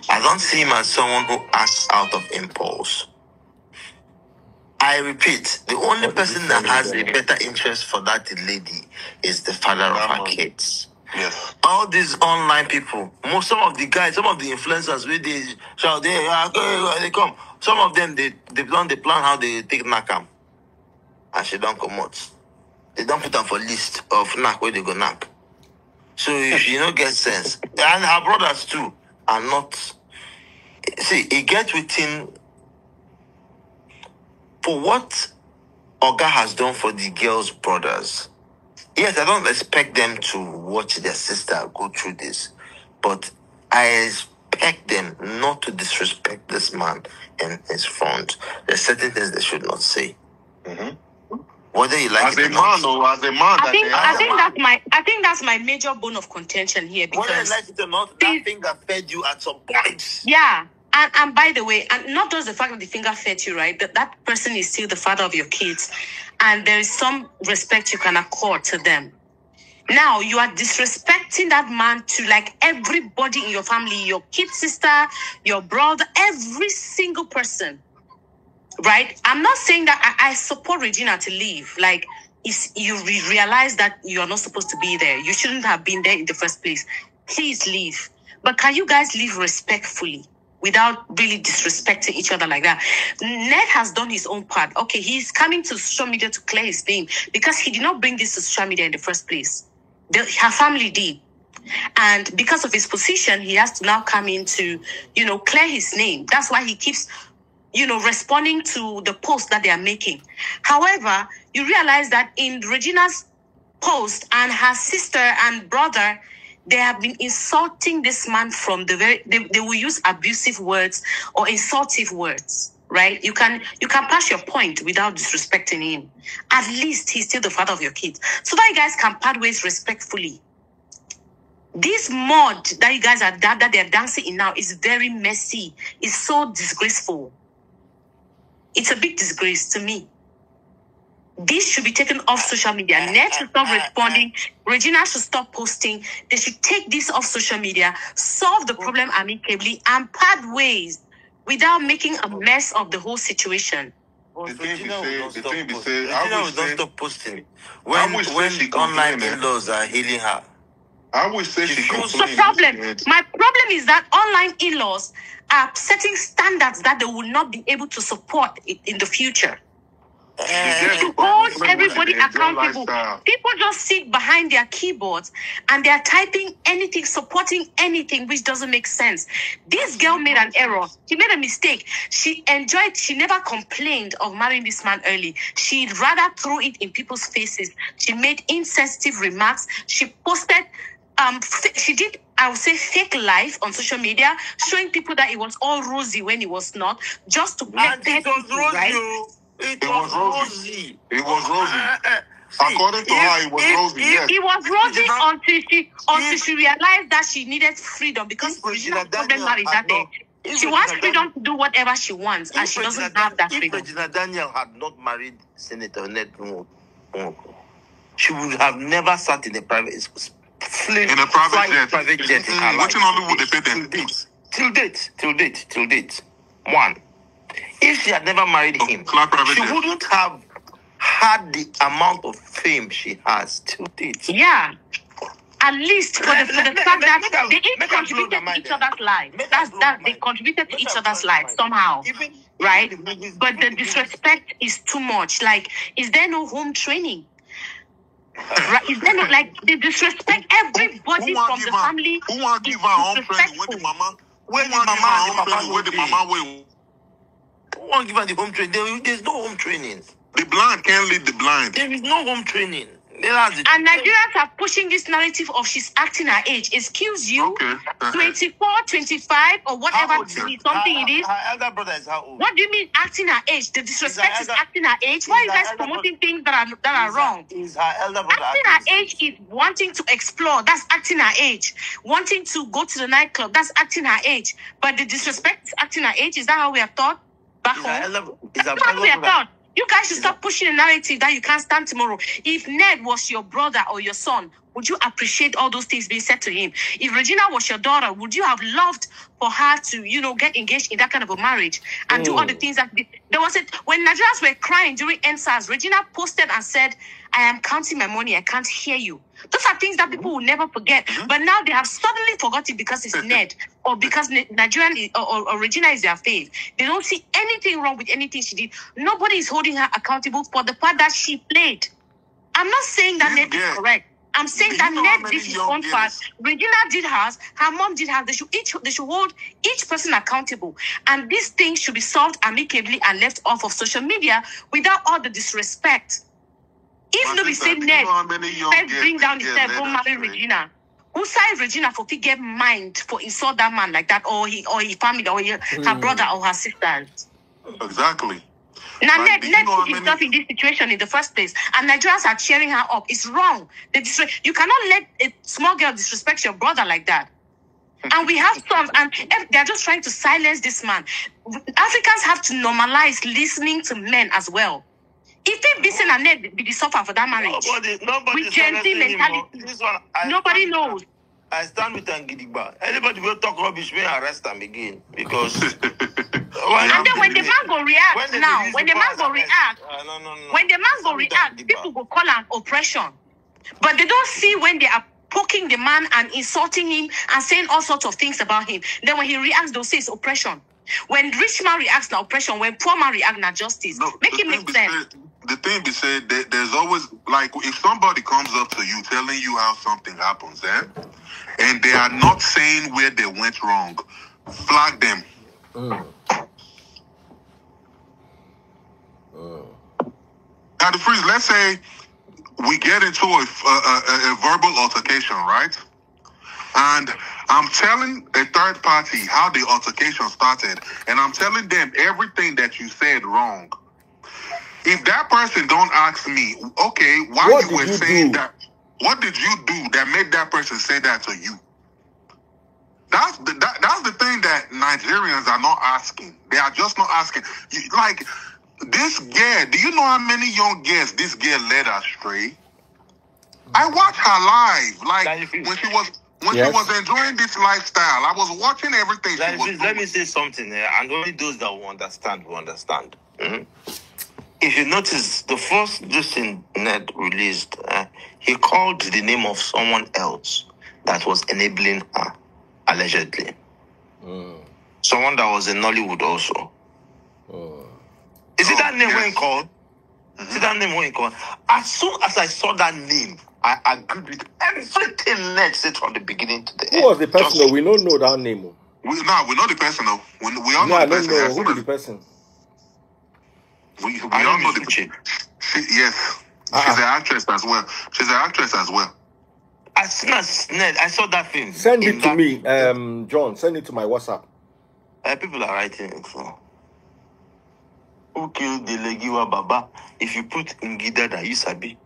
I don't see him as someone who acts out of impulse. I repeat, the only person that has a better interest for that lady is the father of her kids. Yes. All these online people, some of the guys, some of the influencers, where they shout, they come. Some of them, they plan how they take Nakam. And she don't come out. They don't put them for list of knack where they go knack. So if you don't get sense, and her brothers too are not. See, it gets within. For what Oga has done for the girls' brothers, yes, I don't expect them to watch their sister go through this, but I expect them not to disrespect this man in his front. There's certain things they should not say. Mm-hmm. Whether you like as a man or as a man, I think that's my major bone of contention here, because whether you like it or not, that finger fed you at some point. Yeah. And by the way, and not just the fact that the finger fed you, right? That person is still the father of your kids. And there is some respect you can accord to them. Now, you are disrespecting that man to like everybody in your family, your kid sister, your brother, every single person, right? I'm not saying that I support Regina to leave. Like, you realize that you're not supposed to be there. You shouldn't have been there in the first place. Please leave. But can you guys leave respectfully without really disrespecting each other like that? Ned has done his own part. Okay, he's coming to social media to clear his name because he did not bring this to social media in the first place. Her family did. And because of his position, he has to now come in to, clear his name. That's why he keeps, responding to the posts that they are making. However, you realize that in Regina's post and her sister and brother, they have been insulting this man from the very, they will use abusive words or insultive words, right? You can pass your point without disrespecting him. At least he's still the father of your kids. So that you guys can part ways respectfully. This mud that you guys are that they're dancing in now is very messy. It's so disgraceful. It's a big disgrace to me. This should be taken off social media. Ned should stop responding. Regina should stop posting. They should take this off social media, solve the problem amicably, and part ways without making a mess of the whole situation. The thing be said, Regina will not stop posting when online in-laws are healing her. I would say she complains. The problem, my problem is that online in-laws are setting standards that they will not be able to support in the future. To hold everybody accountable. People just sit behind their keyboards and they're typing anything, supporting anything, which doesn't make sense. This girl made an error. She made a mistake. She never complained of marrying this man early. She rather threw it in people's faces. She made insensitive remarks. She posted, she did, I would say, fake life on social media, showing people that it was all rosy when it was not, just to make people, right? It was rosy. It was rosy. According to her, it was rosy. Yes. It was rosy until she realized that she needed freedom because Regina Daniel married that day. She wants freedom to do whatever she wants, and she doesn't have that freedom. If Regina Daniel had not married Senator Ned Nwoko, she would have never sat in a private jet. In her life. Which only would they pay them? Till date. One. If she had never married him, she wouldn't have had the amount of fame she has till date. Yeah. At least for the fact that they each contributed to each other's lives. They contributed to each other's lives somehow. Right? But the disrespect is too much. Like, is there no home training? Right? Is there not, like, they disrespect everybody from the family? Who want to give her home training? Where the mama? Where the mama? Where the mama will? Who want to give her the home training? There's no home training. The blind can't lead the blind. There is no home training. And Nigerians are pushing this narrative of she's acting her age. Excuse you, okay. 24, 25, or whatever something it is. Her elder brother is how old? What do you mean acting her age? The disrespect is acting her age. Why are you guys promoting things that are wrong? Is her elder brother acting her age is wanting to explore. That's acting her age. Wanting to go to the nightclub. That's acting her age. But the disrespect is acting her age. Is that how we are taught back home? That's how we are taught. You guys should stop pushing a narrative that you can't stand tomorrow. If Ned was your brother or your son, would you appreciate all those things being said to him? If Regina was your daughter, would you have loved for her to, get engaged in that kind of a marriage and do all the things that there was when Nigerians were crying during NSAS, Regina posted and said, I am counting my money, I can't hear you. Those are things that people will never forget. But now they have suddenly forgotten because it's Ned or because Nigerian or Regina is their fave. They don't see anything wrong with anything she did. Nobody is holding her accountable for the part that she played. I'm not saying that Ned is correct. I'm saying that Ned did his own part. Regina did hers. Her mom did hers. They should hold each person accountable. And this thing should be solved amicably and left off of social media without all the disrespect. If nobody say Ned, let's bring down the step, go marry Regina. Who size Regina for to get mind for insult that man like that, or his family, or her brother or her sisters? Exactly. Now, Ned put himself in this situation in the first place, and Nigerians are cheering her up. It's wrong. You cannot let a small girl disrespect your brother like that. And we have some, and they're just trying to silence this man. Africans have to normalize listening to men as well. If they listen and Ned be the suffer for that marriage, nobody with Gen Z mentality, nobody knows. I stand with Nigba. Anybody will talk rubbish, may arrest them again because And then when the man go react now, when the man go react, when the man go react, people go call an oppression. But they don't see when they are poking the man and insulting him and saying all sorts of things about him. Then when he reacts, they'll say it's oppression. When rich man reacts, now oppression. When poor man reacts, now justice. No, make it make sense. The thing be said, there's always, like, if somebody comes up to you telling you how something happens, and they are not saying where they went wrong, flag them. Now, the freeze, let's say we get into a verbal altercation, right? And I'm telling a third party how the altercation started, and I'm telling them everything that you said wrong. If that person don't ask me, okay, why you were saying that? What did you do that made that person say that to you? That's the thing that Nigerians are not asking. They are just not asking. Like, this girl, do you know how many young girls this girl led astray? I watched her live, like when she was enjoying this lifestyle. I was watching everything she was doing. Let me say something here, and only those that will understand will understand. Mm-hmm. If you notice, the first thing Ned released, he called the name of someone else that was enabling her, allegedly. Someone that was in Nollywood also. Is it that name when he called? Is it that name when he called? As soon as I saw that name, I agreed with everything Ned said from the beginning to the end. Who was the person? Though? We don't know that name. We know the person. Though. We all know the person. Who is the person? We all know the person. Yes. She's an actress as well. As soon as Ned, I saw that thing. Send it to me, John. Send it to my WhatsApp. People are writing it for. Who killed the Legiwa Baba? If you put Ngida that you sabi.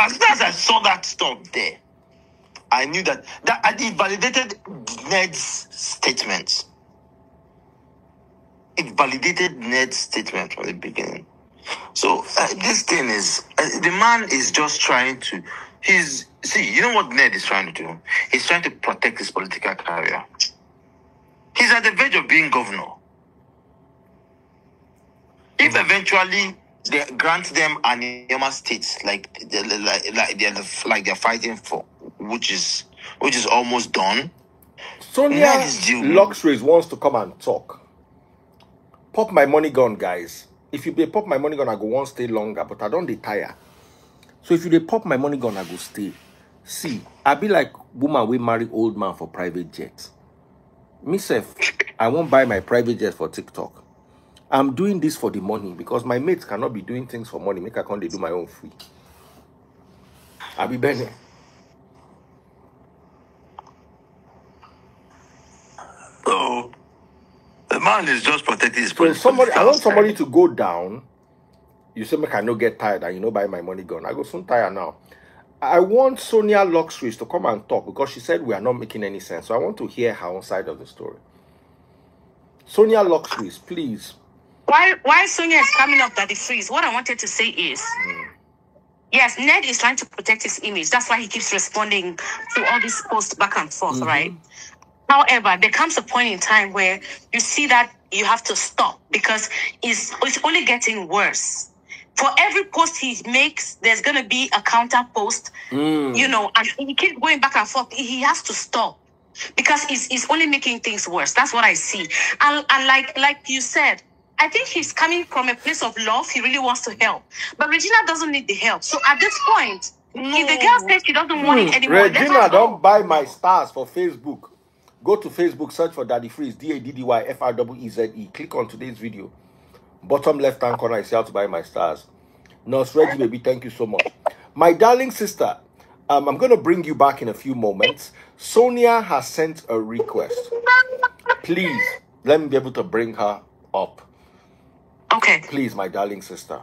As soon as I saw that stuff there, I knew that it validated Ned's statement. It validated Ned's statement from the beginning. So this thing is, the man is just trying to, you know what Ned is trying to do? He's trying to protect his political career. He's at the verge of being governor. If eventually they grant them an Yama state, like they're fighting for, which is almost done. Sonia Luxuries wants to come and talk. Pop my money gun, guys. If you pop my money gun, I go one stay longer, but I don't retire. So if you pop my money gun, I go stay. See, I be like woman we marry old man for private jets. Myself, I won't buy my private jet for TikTok. I'm doing this for the money because my mates cannot be doing things for money. Make I can't do my own free. I be Benny. So the man is just protecting his political. So I want somebody to go down. You say make I no get tired and buy my money gun. I go soon tired now. I want Sonia Luxuries to come and talk because she said we are not making any sense. So I want to hear her own side of the story. Sonia Luxuries, please. Why Sonia is coming up that the freeze, what I wanted to say is, yes, Ned is trying to protect his image. That's why he keeps responding to all these posts back and forth, right? However, there comes a point in time where you see that you have to stop because it's only getting worse. For every post he makes, there's going to be a counter post, and he keeps going back and forth. He has to stop because it's only making things worse. That's what I see. And like you said, I think he's coming from a place of love. He really wants to help. But Regina doesn't need the help. So at this point, if the girl says she doesn't want it anymore, Regina, don't buy my stars for Facebook. Go to Facebook, search for Daddy Freeze, DADDYFREEZE. Click on today's video. Bottom left-hand corner, I see how to buy my stars. Nurse Reggie, baby, thank you so much. My darling sister, I'm going to bring you back in a few moments. Sonia has sent a request. Please, let me be able to bring her up. Okay. Please, my darling sister.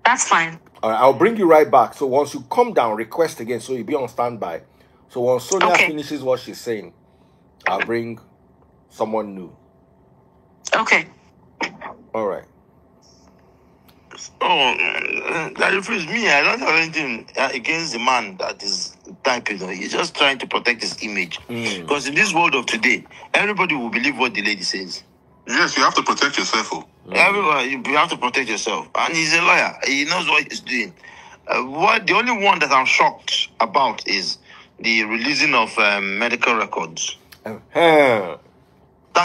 That's fine. All right, I'll bring you right back. So once you come down, request again, so you'll be on standby. So once Sonia finishes what she's saying, I'll bring someone new. Okay. All right. That frees me. I don't have anything against the man that is typing. He's just trying to protect his image. Because in this world of today, everybody will believe what the lady says. Yes, you have to protect yourself. Everyone, you have to protect yourself. And he's a lawyer. He knows what he's doing. The only one that I'm shocked about is the releasing of medical records. That's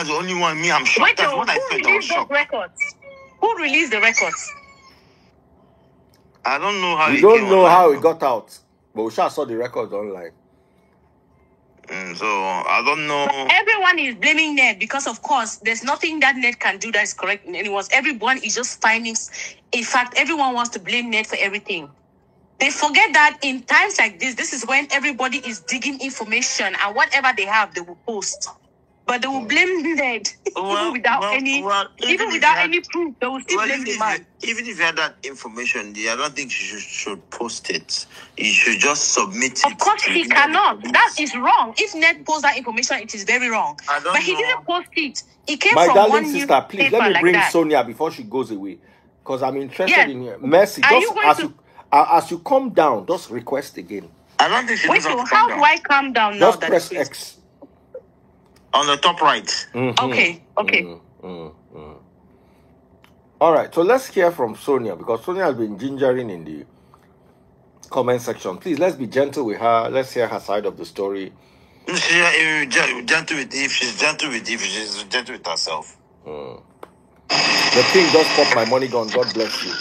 the only one. Me, I'm shocked. Wait, That's what I who said. I was released those shocked. records? Who released the records? I don't know how. We don't know how it got out, but we saw the records online. So I don't know. But everyone is blaming Ned because, of course, there's nothing that Ned can do that is correct. And everyone is just finding. In fact, everyone wants to blame Ned for everything. They forget that in times like this is when everybody is digging information and whatever they have, they will post. But they will blame Ned even without any proof. They will still blame the man. Even if you had that information, I don't think you should post it. You should just submit it. Of course, he cannot. That is wrong. If Ned posts that information, it is very wrong. But he didn't post it. It came My from darling one sister, please let me like bring that. Sonia before she goes away, because I'm interested Yes. in her. Mercy, Are just you going as you come down, just request again. I don't think she Wait, knows so how to how calm do down. I calm down now? Just that press it's- X. On the top right. Okay. All right, so let's hear from Sonia, because Sonia has been gingering in the comment section. Please, let's be gentle with her. Let's hear her side of the story. If she's gentle with herself. The king just popped my money gun. God bless you.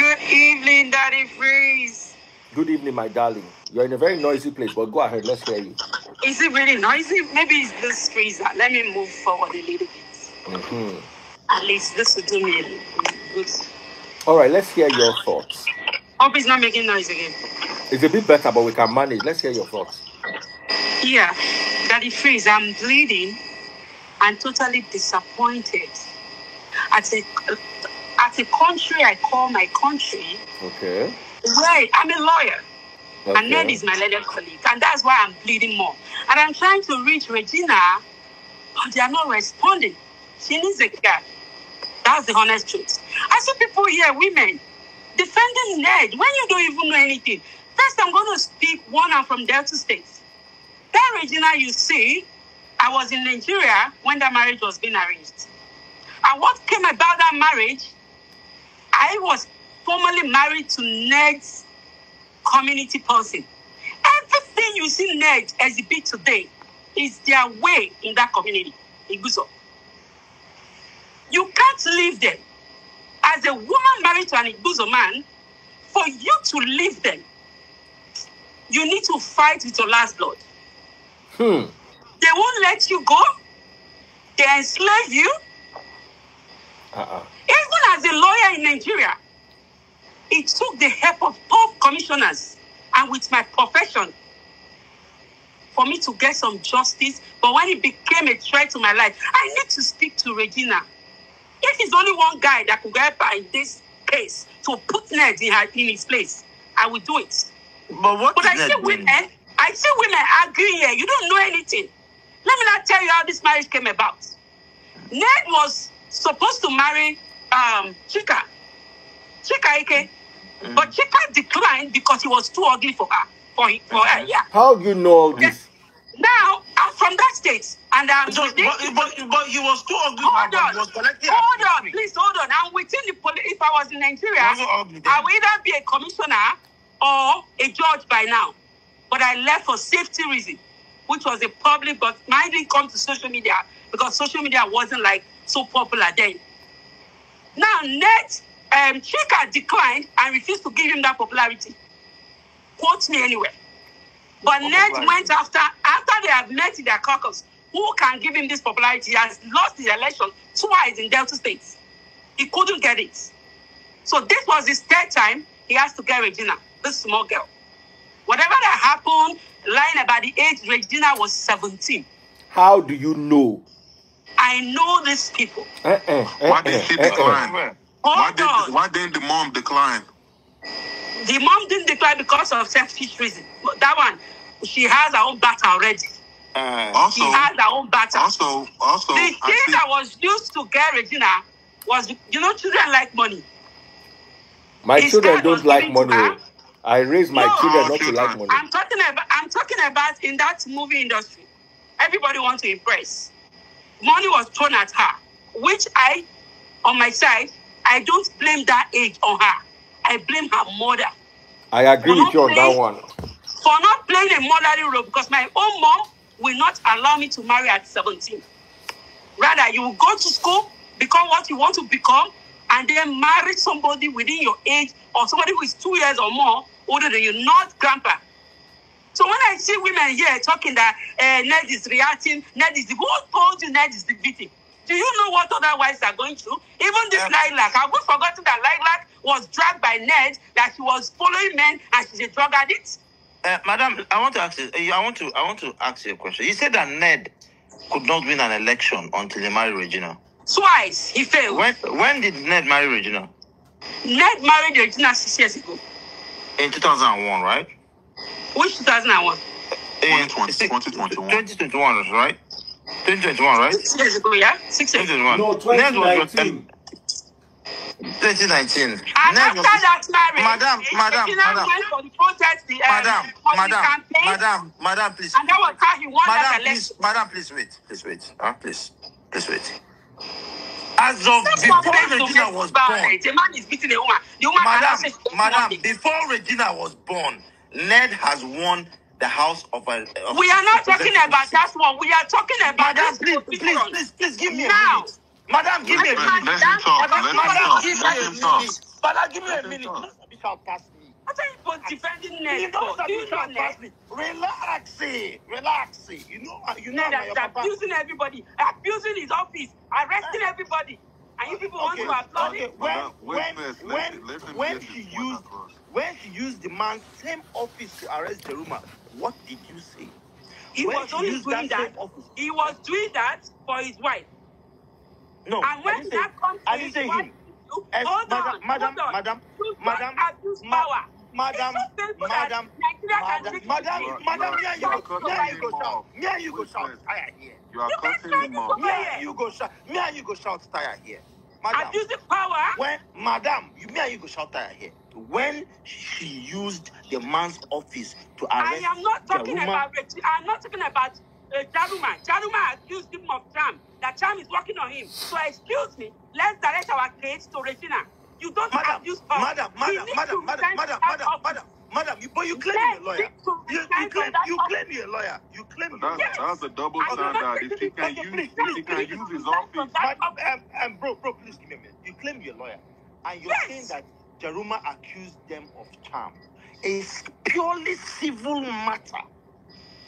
Good evening, Daddy Freeze. Good evening, my darling. You're in a very noisy place, but go ahead. Let's hear you. Is it really noisy? Maybe it's this freezer. Let me move forward a little bit. At least this will do me a good. All right, let's hear your thoughts. Hope it's not making noise again. It's a bit better, but we can manage. Let's hear your thoughts. Yeah, Daddy Freeze, I'm bleeding and totally disappointed at a country I call my country. Okay. Where I'm a lawyer. Okay. And Ned is my lawyer colleague. And that's why I'm bleeding more. And I'm trying to reach Regina, but they are not responding. She needs a guy. That's the honest truth. I see people here, women, defending Ned when you don't even know anything. First, I'm going to speak one. I'm from Delta State. That Regina you see, I was in Nigeria when that marriage was being arranged. And what came about that marriage, I was formerly married to Ned's community person. Everything you see Ned exhibit today is their way in that community. Iguzo. You can't leave them. As a woman married to an Iguzo man, for you to leave them, you need to fight with your last blood. They won't let you go. They enslave you. Even as a lawyer in Nigeria, it took the help of top commissioners and with my profession for me to get some justice. But when it became a threat to my life, I need to speak to Regina. If it's only one guy that could help her in this case to put Ned in his place, I will do it. But I see women arguing here. You don't know anything. Let me not tell you how this marriage came about. Ned was supposed to marry Chika Ike, but Chika declined because he was too ugly for her. For her, yeah. How do you know all this? Now I'm from that state, and I'm. But he was too ugly. Hold on, please hold on. I'm within the police. If I was in Nigeria, I would either be a commissioner or a judge by now. But I left for safety reason, which was a public. But mine didn't come to social media because social media wasn't like so popular then. Now Ned, Chika declined and refused to give him that popularity. Quote me anywhere. But Ned went after they have met in their caucus. Who can give him this popularity? He has lost the election twice in Delta State. He couldn't get it. So this was his third time he has to get Regina, this small girl. Whatever that happened, lying about the age, Regina was 17. How do you know? I know these people. Why did she decline? Why didn't the mom decline? The mom didn't decline because of selfish reason. But that one, she has her own battle already. Also, she has her own battle. Also, the thing that was used to get Regina was, children like money. My children don't like money. I raise my children not to like money. I'm talking about in that movie industry. Everybody wants to impress. money was thrown at her, which I, on my side, I don't blame that age on her. I blame her mother. I agree with you on that one. For not playing a motherly role, because my own mom will not allow me to marry at 17. Rather, you will go to school, become what you want to become, and then marry somebody within your age or somebody who is 2 years or more older than you, not grandpa. So when I see women here talking that Ned is reacting, Ned is the... Who told you Ned is the victim? Do you know what other wives are going through? Even this Laila, have we forgotten that Laila was dragged by Ned, that she was following men and she's a drug addict? Madam, I want to ask you. I want to ask you a question. You said that Ned could not win an election until he married Regina. Twice he failed. When did Ned marry Regina? Ned married Regina 6 years ago. In 2001, right? Which 2001? 2021. 2021, right? 2021, right? 6 years ago, yeah? 6 years ago. No, 2019. 2019. And after that marriage, Madam, went for the protest, campaign. Madam, please. And that was how he won that election. Madam, please wait. Please wait. As of before Regina was born, a man is beating a woman. The woman Madam, before Regina was born, Ned has won the House of... we are not talking about that one. We are talking about... Madam, please give me a now. minute. Madam, give me a minute. Let him talk. Madam, give me a minute. You shall pass me. I thought you was defending Ned. You shall pass me. Relax. You know Ned is abusing everybody, abusing his office, arresting everybody, and you people want to applaud him. When she used the man's same office to arrest Jeruma, what did you say? He was only doing that. He was doing that for his wife. No, and when that comes to his wife, hold on, madam, abuse power. Madam, me and you go shout tire here. You are cutting him off. Me and you go shout tire here. Madam, abusing power. Me and you go shout tire here. When she used the man's office to arrest I am not talking about Jaruma. Jaruma accused him of charm. That charm is working on him. So excuse me, let's direct our case to Regina. You don't abuse power. Madam, you claim you're a lawyer. You claim you're a lawyer. That's a double standard. If he can use his office. Bro, please give me a minute. You claim you're a lawyer, and you're saying that Jaruma accused them of charm. It's purely civil matter.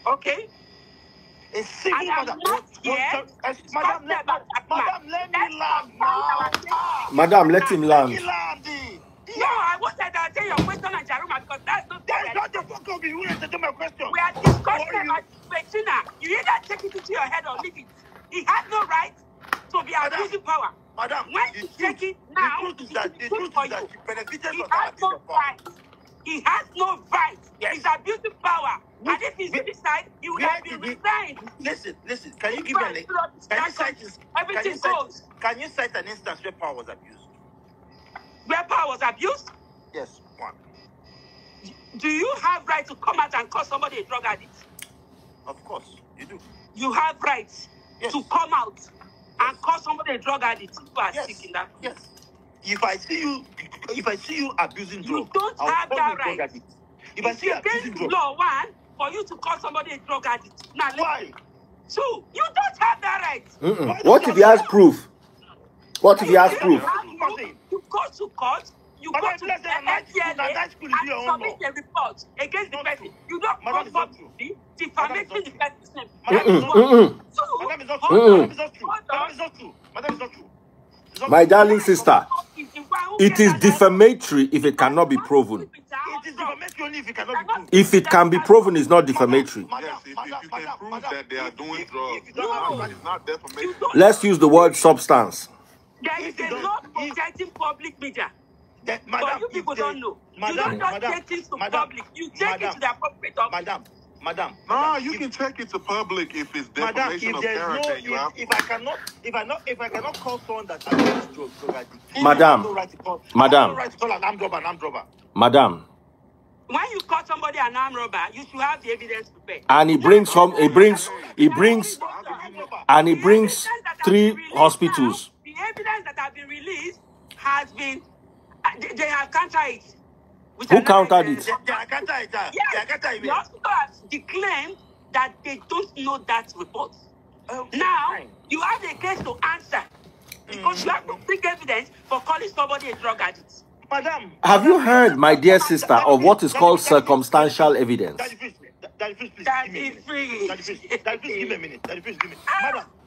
Okay. A civil matter. Madam, let me land now. Madam, let him land. No, I wanted to answer your question on Jaruma because that's not the fuck up. You want to do my question? We are discussing about Regina. You either take it into your head or leave it. He has no right to be abusing power. Madam, when you take it now, the truth is that she benefited from that. He has no right. Yes. He's abusing power. And if he's inside, he would have been resigned. Listen. Can you give me Can you cite an instance where power was abused? Where power was abused? Yes, one. Do you have right to come out and call somebody a drug addict? Of course, you do. You have rights to come out and call somebody a drug addict who are sick in that. Yes. If I see you abusing drugs, you don't have that right. If I see you abusing drugs, law one for you to call somebody a drug addict. Now, why? Two, you don't have that right. What if he has proof? You go to court. You go to NDLA and submit a report against the person. You don't come for defamation the person's name. Madam is not true. My darling sister, it is defamatory if it cannot be proven. It is defamatory only if it cannot be proven. If it can be proven, it's not defamatory. Yes, if you can prove that they are doing drugs, it's not defamation. Let's use the word substance. There is a law protecting public media. But you people don't know. You don't just take things to public. You take it to the appropriate office. Madam. No, you can take it to public if it's defamation of character. If I cannot call someone that abuses drugs, Madam, when you caught somebody an armed robber, you should have the evidence to pay. And he brings three hospitals. The evidence that have been released has been, they have countered it. Who countered it? The hospital has declaimed that they don't know that report. Now, you have a case to answer because you have to bring evidence for calling somebody a drug addict. Madam, have you heard, my dear sister, of what is called circumstantial evidence? Daddy, please give me a minute.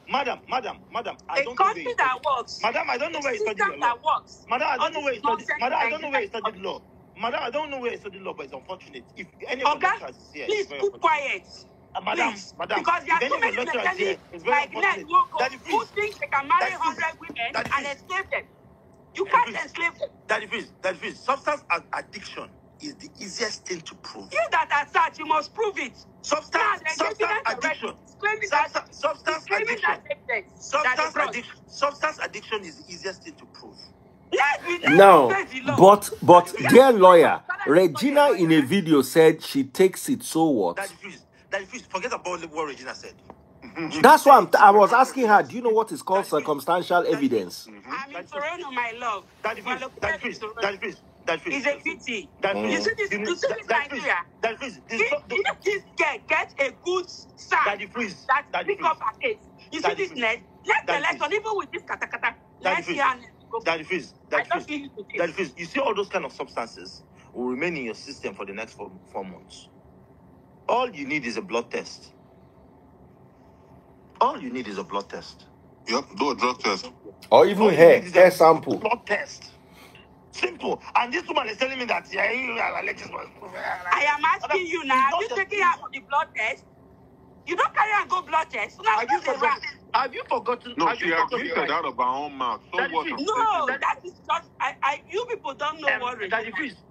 Madam, I don't know where you that works. Madam, I don't know where you studied law. Madam, I don't know where you studied. Madam, I don't know where you studied law. Madam, I don't know where you studied law, but it's unfortunate. If any of the lecturers is here, please keep quiet. Madam, because there are so many mechanics like Ned Nwoko who think they can marry 100 women and enslave them. You can't enslave them. Daddy, please. Substance addiction is the easiest thing to prove. You that are such, you must prove it. Substance addiction. Substance addiction is the easiest thing to prove. No, but dear lawyer, Regina in a video said she takes it, so what? Daddy, please, forget about what Regina said. That's why I was asking her, do you know what is called circumstantial evidence? I'm in Toronto, my love. Daddy, please. It's a pity. You see this Nigeria? If this girl gets a good son that pick up her case, you see this Ned? Let's election, even with this katakata. Let's hear Daddy, please. You see all those kind of substances will remain in your system for the next 4 months. All you need is a blood test. Yep, do a drug test. Or even hair sample. Blood test. Simple. And this woman is telling me that I am asking you now, you taking her for the blood test? You don't carry and go blood test. Now, have you forgotten? No, she agreed that out of her own mouth. So what? No, that is just you people don't know what it is.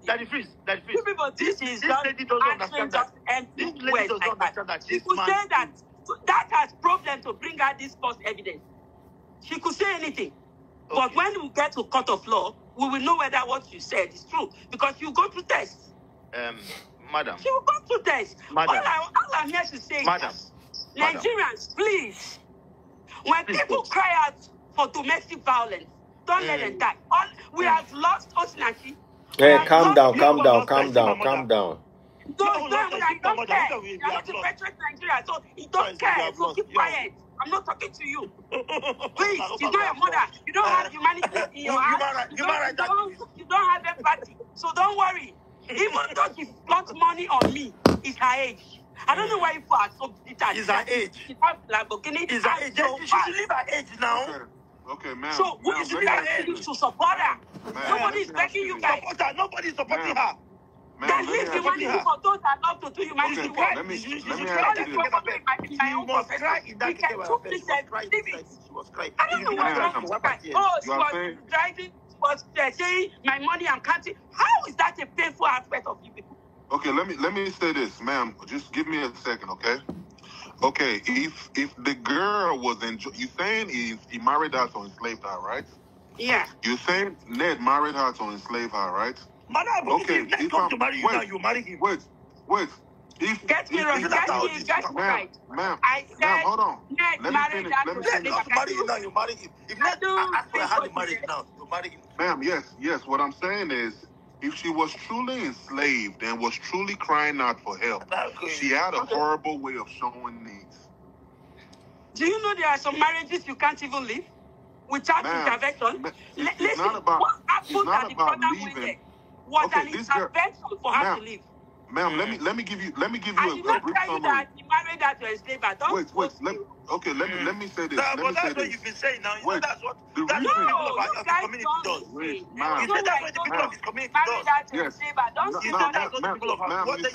Daddy, please. You people, this lady doesn't understand that. This lady doesn't understand that. She could say that has problem to bring out this false evidence. She could say anything. Okay. But when we get to court of law, we will know whether what you said is true. Because you go to test. Madam. She will go to test. Madam. All I'm here to say is, Nigerians, please, when people cry out for domestic violence, don't let them die. We have lost Osinachi. Hey, calm down. Don't care. You're not a patriot Nigeria, so you don't care. So keep quiet. I'm not talking to you. Please, she's not your mother. You don't have humanity in your heart. You don't have empathy. So don't worry. Even though she spent money on me, it's her age. I don't know why you are so detached. It's her age. She has Lamborghini. It's her age. She should leave her age now. Okay, ma'am. So who is begging you to support her? Nobody is begging you guys. Nobody is supporting her. Then leave the money for those that love to do humanity work. Let me ask you this. My own profession. We can two please leave it. I don't know what's wrong with her. Oh, she was driving, was saying my money I'm counting. How is that a painful aspect of you people? Okay, let me say this, ma'am. Just give me a second, okay? Okay, if the girl was you saying he married her to enslave her, right? Yeah. You saying Ned married her to enslave her, right? Madam, okay, if come to marry you now, you marry him. Wait. Get me right. Ma'am, I said, hold on. Ned married her to Ned not to marry you now, you marry him. If Ned asked for a hand in marriage now, you marry him. Ma'am, yes. What I'm saying is, if she was truly enslaved and was truly crying out for help, she had a horrible way of showing needs. Do you know there are some marriages you can't even live without intervention? Listen, what happened at the brother wedding was an intervention for her to live. Ma'am, let me give you a brief summary. That he married her to enslave her. Let me say this. But that's what you've been saying now. You know that's what the community does. You said that's what the people of his community does. You said that's what the people of his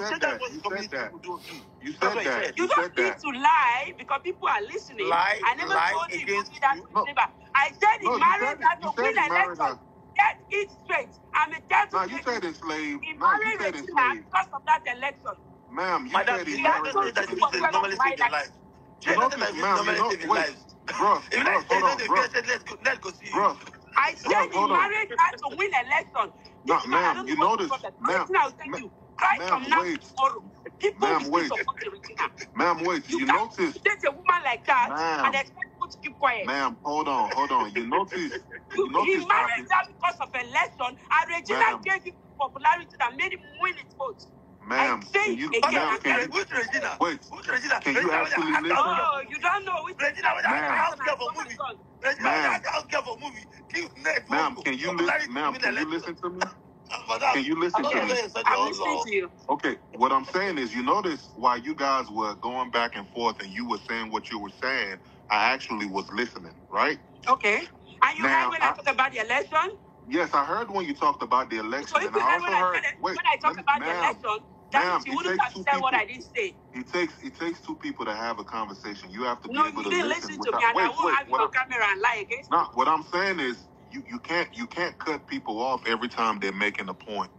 community do. You said that. You don't need to lie because people are listening. I never told you he married her to enslave her. I said he married her to win election. Get it straight. I'm a gentleman. You said enslaved. He married Regina because of that election. Ma'am, you said he married her. That you normally save their lives. Let's go see you. I said he married her to win election. No, ma'am, you know this. Ma'am, Right Ma'am, from now wait. to tomorrow, people Ma'am, will wait. still support Regina. Ma'am, wait. You You can't notice, date a woman like that Ma'am. and expect people to keep quiet. ma'am, hold on. You notice, He that married her because of election, and Regina Ma'am. gave him popularity that made him win his vote. ma'am, I say can you, again. ma'am, can you, Which Regina? wait, Which Regina? can you actually listen? Oh, you don't know which Regina, when I Ma'am. ask her for movie. Regina, when I ask her for movie. Give Ned Ma'am, Nwoko can you popularity listen? Ma'am, within can you election. listen to me? Madam, Can you listen I to don't know me? you're such I'm a listening to you. Okay, what I'm saying is, you notice while you guys were going back and forth and you were saying what you were saying, I actually was listening, right? Okay. And you Now, heard when I talked about the election? Yes, I heard when you talked about the election, So if and you I heard also when heard. when I talked about the election, that means you wouldn't have said what I didn't say. It takes two people to have a conversation. You have to be No, able you to didn't listen. listen to me, and I won't have you on What camera and lie against me. what I'm saying is, you can't cut people off every time they're making a point.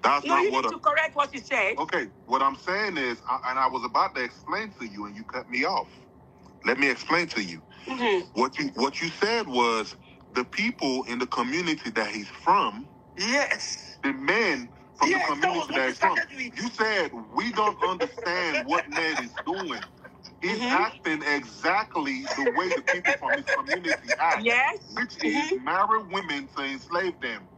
That's No, not you what. need to correct what you said. Okay, what I'm saying is, and I was about to explain to you, and you cut me off. Let me explain to you. Mm-hmm. What you said was the people in the community that he's from. Yes. The men from the Yes, that was community what that we he's from. started with. You said we don't understand what Ned is doing. He's Mhm. acting exactly the way the people from his community act. Yes. Which is marry women to enslave them.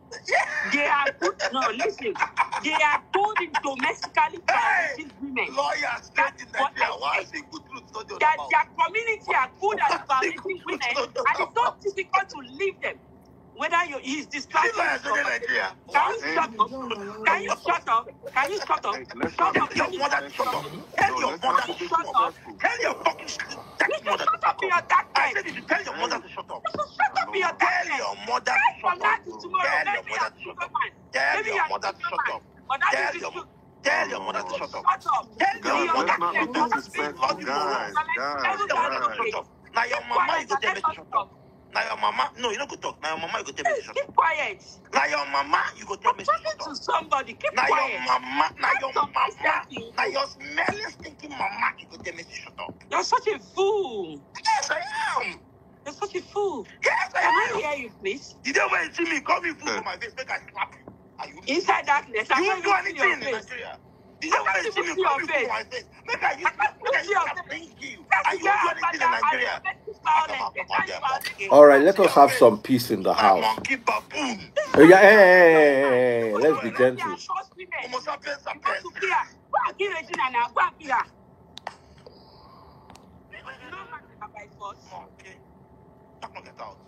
They are good. No, listen. They are good in domestically violating women. Lawyers straight in What Nigeria. I Why said. is it good truth? Not the other That mouth? their community are good at violating women, and it's not difficult to leave them. Whether he's distracting lawyers you. in Nigeria. Can you shut up? Can you shut up? Can you shut up? Hey, let's Shut not up. be Tell your mother to shut up. Tell your let's mother not to be shut up. disrespectful. Tell your fucking dark You should mother shut to up in your shut up. dark I time. said you should tell your mother to shut up. You should shut up in your dark Tell time. your mother to From shut now up. to tomorrow, Tell your maybe mother you're to shut a up. man. Tell Maybe your you're mother a to shut man. up. But that Tell is your true. tell your mother to shut up. Shut up. Tell your Guys, mother let's not be to shut up. disrespectful, guys. Tell your mother to shut up. Now your mama you go tell me to shut up. Now your mama, no, you don't go talk. Now your mama you go tell me to shut Keep up. quiet. Now your mama you go tell me to shut Talking up. to somebody. Keep Now quiet. your mama, now You're your smelling stinking mama you go tell me to shut up. such a fool. Yes, I am. You're such a fool. Yes, Can I I am. hear you, please? The day when you see me, call me fool for my face, make I slap you. Are you Inside darkness, I you can't won't do even see your anything in face. Nigeria. The day when you see me, see call your me fool face. for my face, make I use slap you. Are you Get do out anything in Nigeria? All right, let us have some peace in the My house. monkey baboon. Hey, let's be gentle. Homo sapiens Go sapiens. to Kia. Go and kill Regina now. Go and kill her. You don't have to by force. Monkey. Not gonna get out.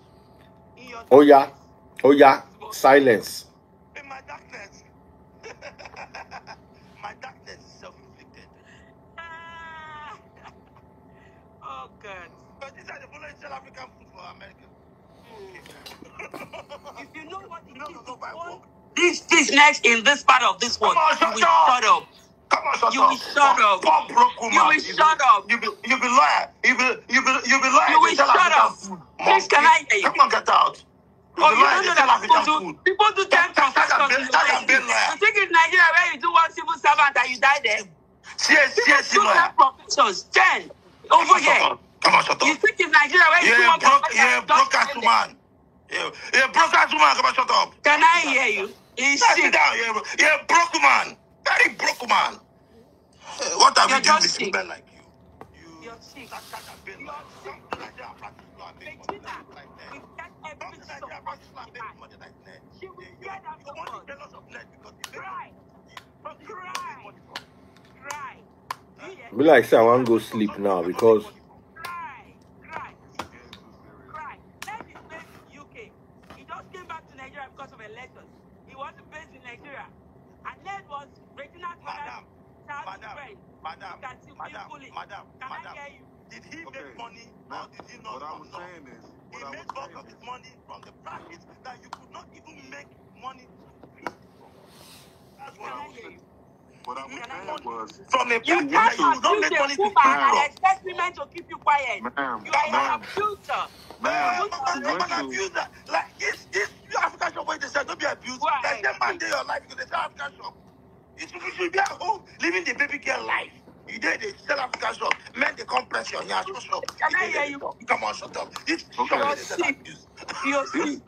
In your Oh yeah, silence. In my darkness. My darkness is self-inflicted. Oh God. But these are the following South African food for America. If you know what it is, this next in this part of this one, you will shut up. Come on, shut You up. will shut up. Poor broke woman. You will shut up. You be lawyer. You be lawyer. You will shut up. Please, can I hear you? Come on, get out. Oh, you don't know that people do 10 professions in the You think in Nigeria where you do one civil servant and you die there? Yes, You do 10 professions. 10. Over here. Come on, shut up. You think in Nigeria where you do one profession? Yeah, broke ass woman. Yeah, broke ass woman. Come on, shut up. Can I hear you? Sit down. Yeah, broke woman. Very broke woman. What have you done with people like you? You're sick. Be like, say I want to go sleep now because. Cry. Ned is based in UK. He just came back to Nigeria because of elections. He wasn't based in Nigeria. And Ned was Regina's father's friend. Madam. Can I hear you? Did he make money or did he not? What I was saying is, he made bulk of his money from the practice that you could not even make money. That's what I was saying. What I was saying was, from a You practice can't that you don't make money to woman and expect women to keep you quiet. ma'am, You are an abuser. I'm an abuser. Like this African shop where they say don't be abused. Like that man day your life because they say African shop. You should be at home living the baby girl life. You did they sell African shop. Men they compress your shop. Can I hear you? Come on, shut up. This You're sick.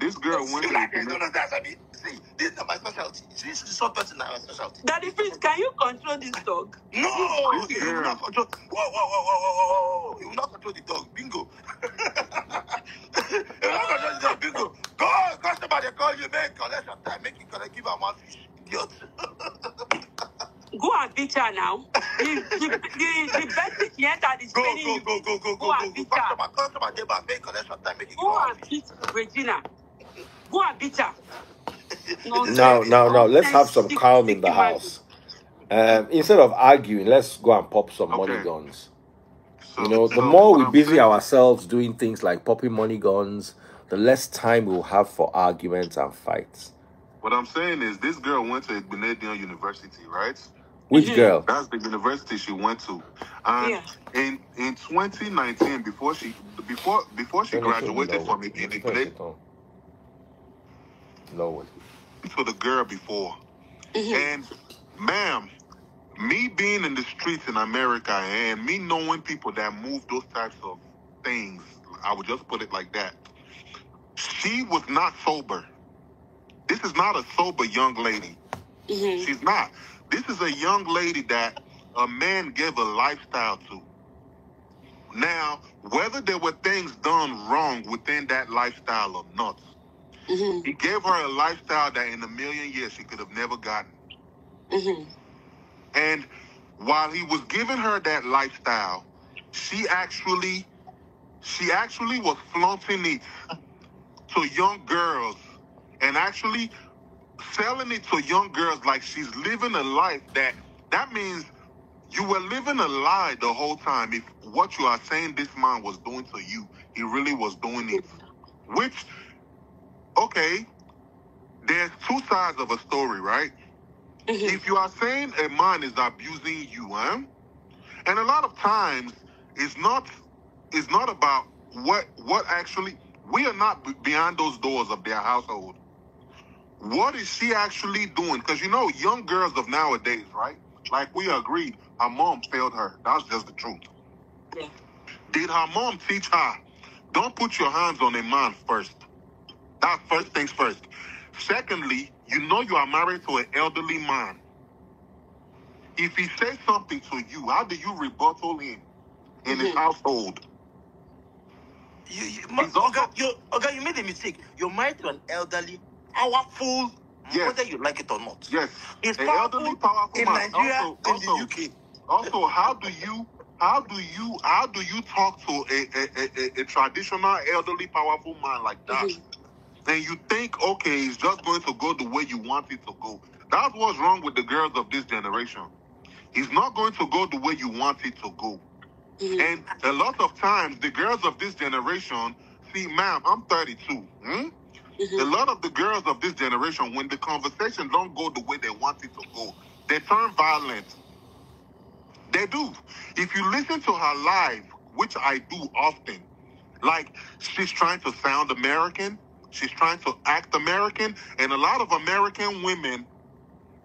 this girl went to the community. see, this is not my specialty. This is short person, not my specialty. Daddy, please, can you control this dog? No, you will not control. Whoa. You will not control the dog. Bingo. You will not control the dog. Bingo. Go, customer, they call you, make collection time. Make it collect, give her one fish. Idiot. Go and beat her now. The best thing she entered is training you. Go and beat her. Customer, they back, make collection time. Make it go and beat Regina. Go and beat her. Now, let's have some calm in the house. Instead of arguing, let's go and pop some money guns. So, the more we busy ourselves doing things like popping money guns, the less time we'll have for arguments and fights. What I'm saying is, this girl went to Ned Nwoko University, right? Which girl? That's the university she went to. And in 2019, before she graduated from it, no. For the girl before. And, ma'am, me being in the streets in America and me knowing people that move those types of things, I would just put it like that. She was not sober. This is not a sober young lady. She's not. This is a young lady that a man gave a lifestyle to. Now, whether there were things done wrong within that lifestyle or not, he gave her a lifestyle that in a million years she could have never gotten. And while he was giving her that lifestyle, she actually was flaunting it to young girls and actually selling it to young girls like she's living a life that means you were living a lie the whole time. If what you are saying this man was doing to you, he really was doing it. Which, okay, there's two sides of a story, right? If you are saying a man is abusing you, and a lot of times it's not about what actually, we are not behind those doors of their household. What is she actually doing? Because young girls of nowadays, right? Like we agreed, her mom failed her. That's just the truth. Yeah. Did her mom teach her, don't put your hands on a man first? That's first things first. Secondly, you are married to an elderly man. If he says something to you, how do you rebuttal him in his household? You made a mistake. You're married to an elderly, powerful, whether you like it or not. Yes. It's an powerful elderly, powerful in man. Nigeria and the UK. Also, how do you talk to a traditional elderly, powerful man like that? And you think, okay, it's just going to go the way you want it to go. That's what's wrong with the girls of this generation. It's not going to go the way you want it to go. And a lot of times, the girls of this generation, see, ma'am, I'm 32. A lot of the girls of this generation, when the conversation don't go the way they want it to go, they turn violent. They do. If you listen to her live, which I do often, like she's trying to sound American, she's trying to act American, and a lot of American women,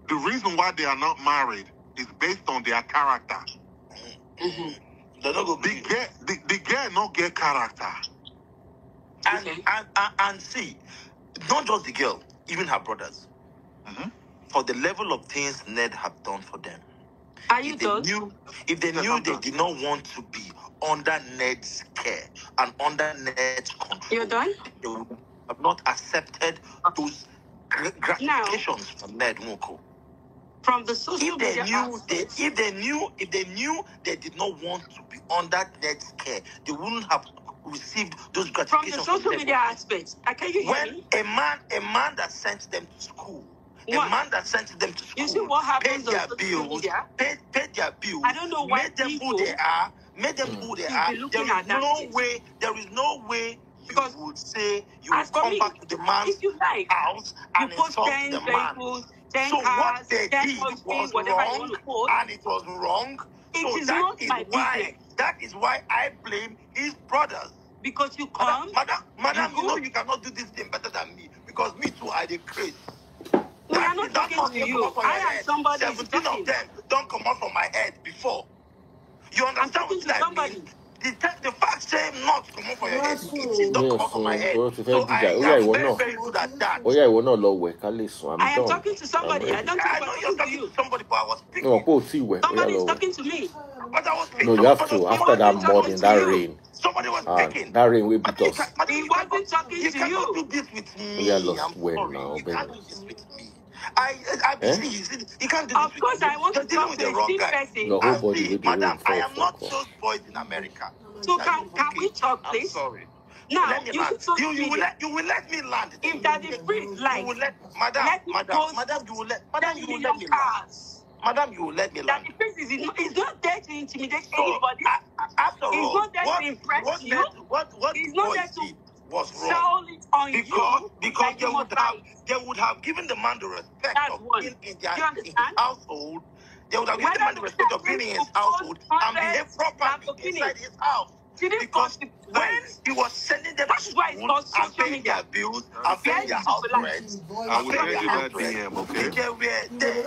the reason why they are not married is based on their character. They're not going to the girl not get character. And see, not just the girl, even her brothers. For the level of things Ned have done for them. Are you done? If they knew they did not want to be under Ned's care and under Ned's control, you're done? They would have not accepted those gratifications from Ned Nwoko. From the social media if they knew they did not want to be under Ned's care, they wouldn't have received those gratifications. From the social media aspect, can you hear me? A man that sent them to school, a man that sent them to school, you see what happens paid their bills, paid their bills, I don't know why made them who they are. There is no way because you would say you would come back to the man's house and insult the man. So what they did was wrong, and it was wrong. That is why I blame his brothers. Because you come, madam, you cannot do this thing better than me. Because me too, I did crazy. We are not talking to you. I am somebody. 17 of them don't come out from my head before. You understand what I mean? the fact saying not come up for your head, it don't come up for my head. So I am very good at that. Oh yeah, we're not low work. I'm I am talking to somebody. I don't think I know you're talking to somebody, but I was speaking. No, go see where. Somebody is talking to me. But I was speaking. No, you have to. After that morning, that rain. Somebody was speaking. That rain will beat us. He wasn't talking to you. You cannot do this with me. We are lost when now, You can't do Ben. this with me. You can't do this. Of course, I want to talk to a sick person. Your whole body will be Madam, I am not those boys in America. So can we talk, please? I'm sorry. Now, let me land. You will let me land. If that is free, like, you will let Madam, you will let me land. Madam, you will let me land. That the priest is not there to intimidate anybody. After all, he's not there to impress you. What he's not there to was wrong. It on because they would have given the man the respect of being in his household. They would have given the man the respect of being in his household and behave properly inside his house. Because when he was sending them to school and paying their bills and paying their house rent and paying their house rent, they were there.